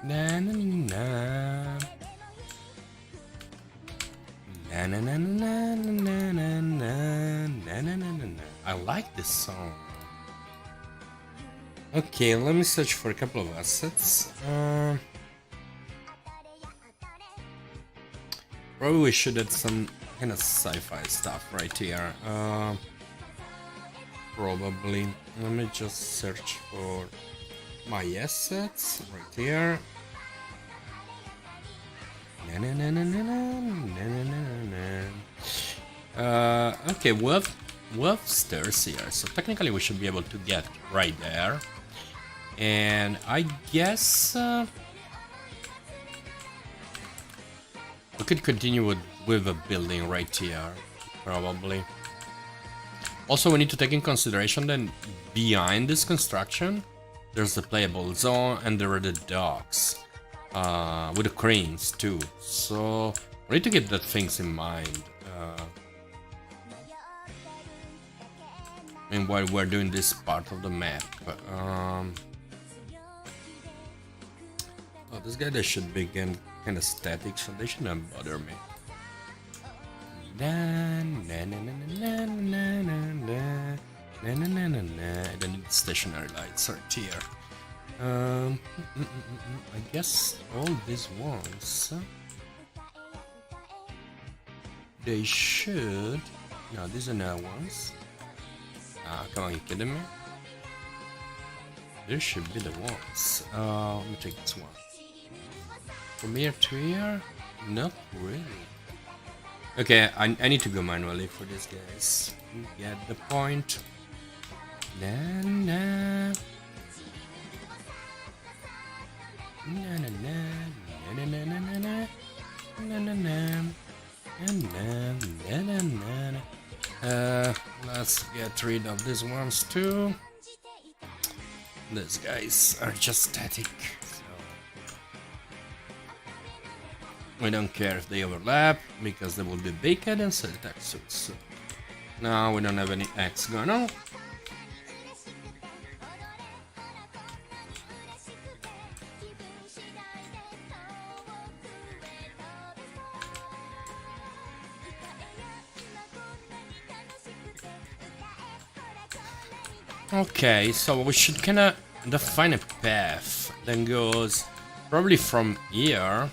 Speaker 1: Na na na. Na na na na na na na na na na. I like this song. Okay, let me search for a couple of assets. Probably we should add some kind of sci-fi stuff right here. Probably. Let me just search for my assets right here. Okay, we have stairs here, so technically we should be able to get right there. And I guess we could continue with a building right here, probably. Also, we need to take in consideration that behind this construction, there's the playable zone and there are the docks. With the cranes too, so we need to keep that things in mind. While we're doing this part of the map. Oh, this guy that should be kind of static, so they should not bother me. I don't need stationary lights right here. I guess all these ones they should. No, these are not ones. Ah, come on, you kidding me? There should be the ones. Let me take this one. From here to here? Not really. Okay, I need to go manually for this, guys. You get the point. Na na. Na na na na na na na na na na na na na. Let's get rid of these ones too. These guys are just static, so we don't care if they overlap because they will be baked and sell tech suits. So now we don't have any X going on. Okay, so we should kinda define a path that goes probably from here.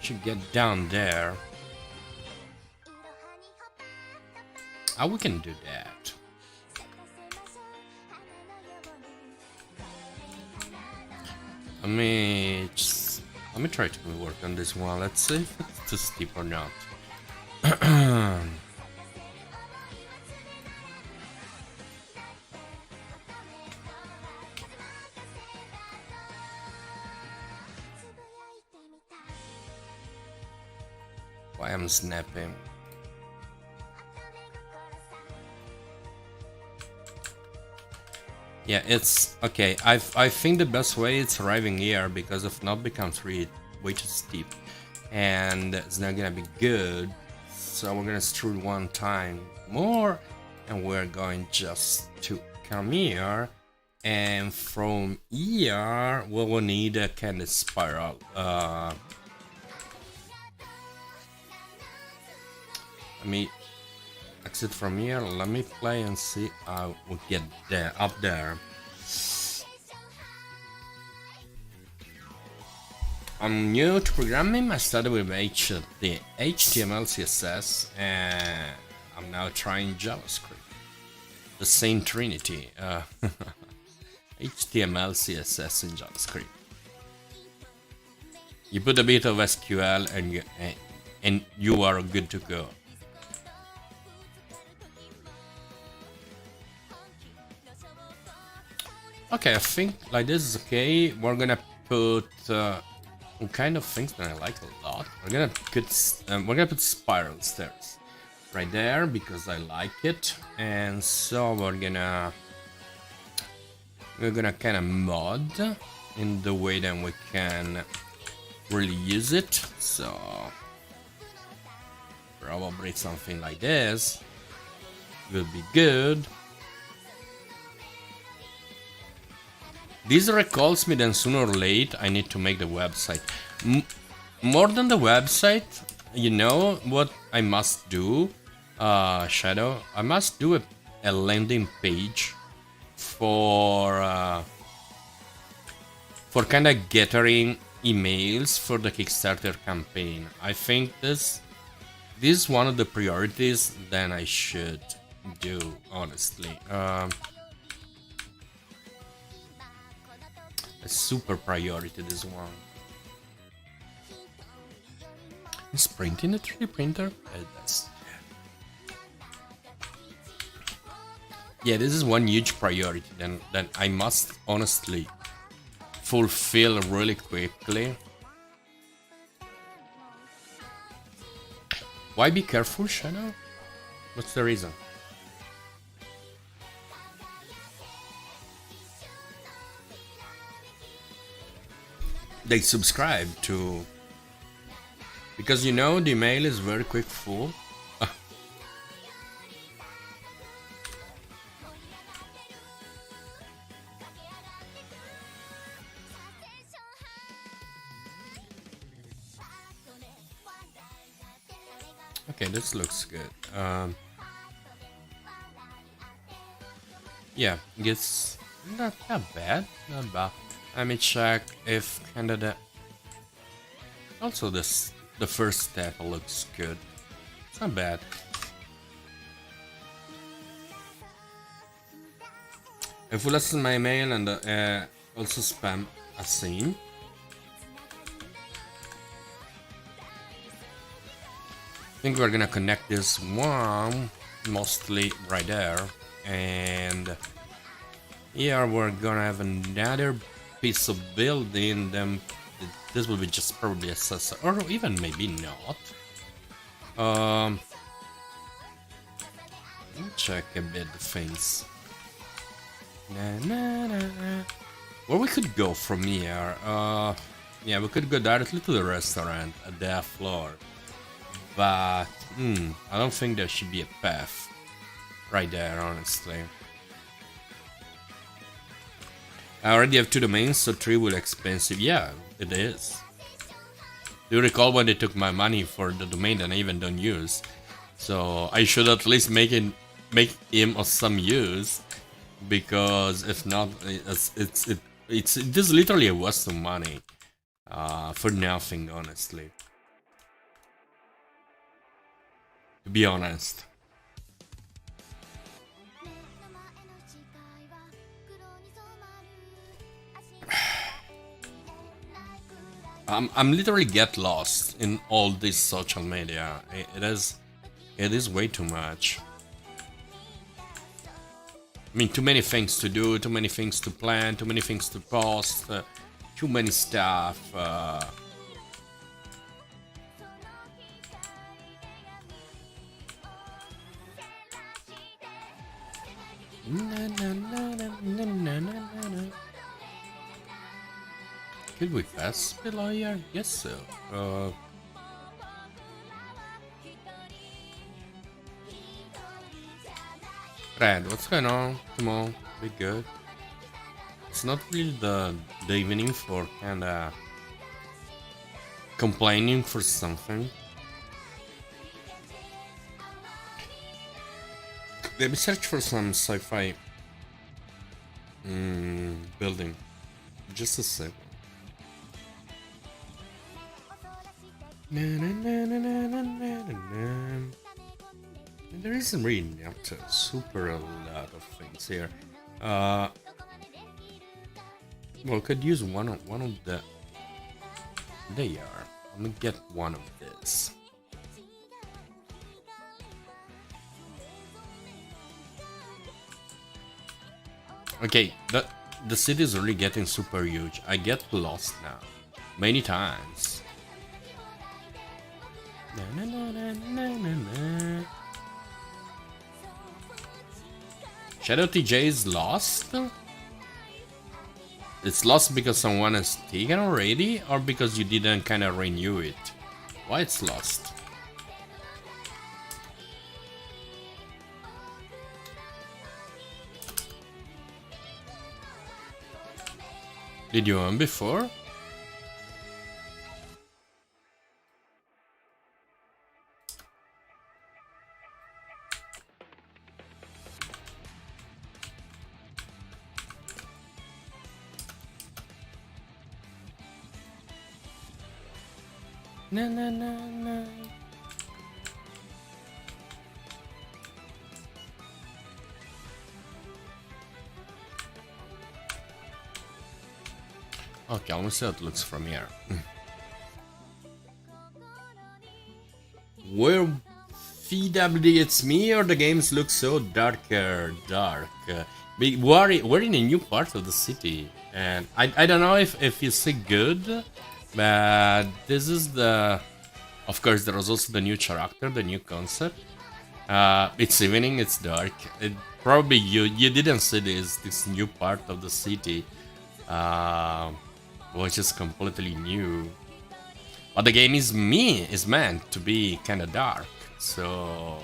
Speaker 1: Should get down there. How we can do that? Let me try to work on this one. Let's see if it's too steep or not. Why I'm snapping? Yeah, it's okay. I think the best way it's arriving here because if not becomes really way too steep, and it's not gonna be good. So we're gonna extrude one time more, and we're going just to come here, and from here we will need a kind of spiral. Let me exit from here. Let me play and see how we get there, up there. I'm new to programming. I started with the HTML, CSS, and I'm now trying JavaScript. The same trinity. HTML, CSS, and JavaScript. You put a bit of SQL and you are good to go. Okay, I think like this is okay. We're gonna put some kind of things that I like a lot. We're gonna put spiral stairs right there because I like it, and so we're gonna kind of mod in the way that we can really use it. So probably something like this will be good. This recalls me that sooner or late I need to make the website. More than the website, you know what I must do, Shadow? I must do a landing page for kind of gathering emails for the Kickstarter campaign. I think this is one of the priorities that I should do, honestly. A super priority, this one. Is printing a 3D printer? That's... Yeah, this is one huge priority that I must honestly fulfill really quickly. Why be careful, Shadow? What's the reason? They subscribe to, because you know the email is very quick full. Okay, this looks good. Yeah, it's not bad, not bad. Let me check if Canada. Also, the first step looks good. It's not bad. If we listen my mail and also spam a scene. I think we're gonna connect this one mostly right there, and here we're gonna have another piece of building. Then this will be just probably a accessory, or even maybe not. Let me check a bit the things. Where we could go from here? Yeah, we could go directly to the restaurant at that floor, but I don't think there should be a path right there, honestly. I already have 2 domains, so 3 will expensive. Yeah, it is. Do you recall when they took my money for the domain that I even don't use? So I should at least make him of some use, because if not, it is literally a waste of money for nothing, honestly. To be honest. I'm literally get lost in all this social media. It is way too much. I mean, too many things to do, too many things to plan, too many things to post, too many stuff. Did we pass below here? Yes, so. Red, what's going on? Come on, be good. It's not really the evening for kinda complaining for something. Let me search for some sci-fi building. Just a second. There isn't really not super a lot of things here. Well, could use one of the. There you are. Let me get one of this. Okay, the city is really getting super huge. I get lost now, many times. Shadow TJ is lost? It's lost because someone has taken already, or because you didn't kind of renew it? Why it's lost? Did you own before? Na na na na. Okay, let me see how it looks from here. Where VWD, it's me, or the games look so dark. We're in a new part of the city, and I don't know if you see good. But this is the, of course, there was also the new character, the new concept. It's evening, it's dark. Probably you didn't see this new part of the city, which is completely new. But the game is meant to be kind of dark. So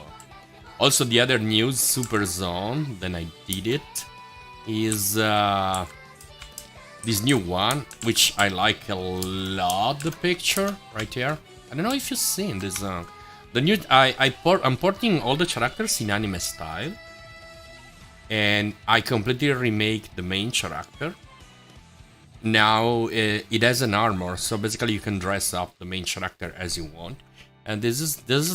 Speaker 1: also the other news, Super Zone, then I did it, is this new one, which I like a lot, the picture right here. I don't know if you've seen this. The new I'm porting all the characters in anime style, and I completely remake the main character. Now it has an armor, so basically you can dress up the main character as you want. And this is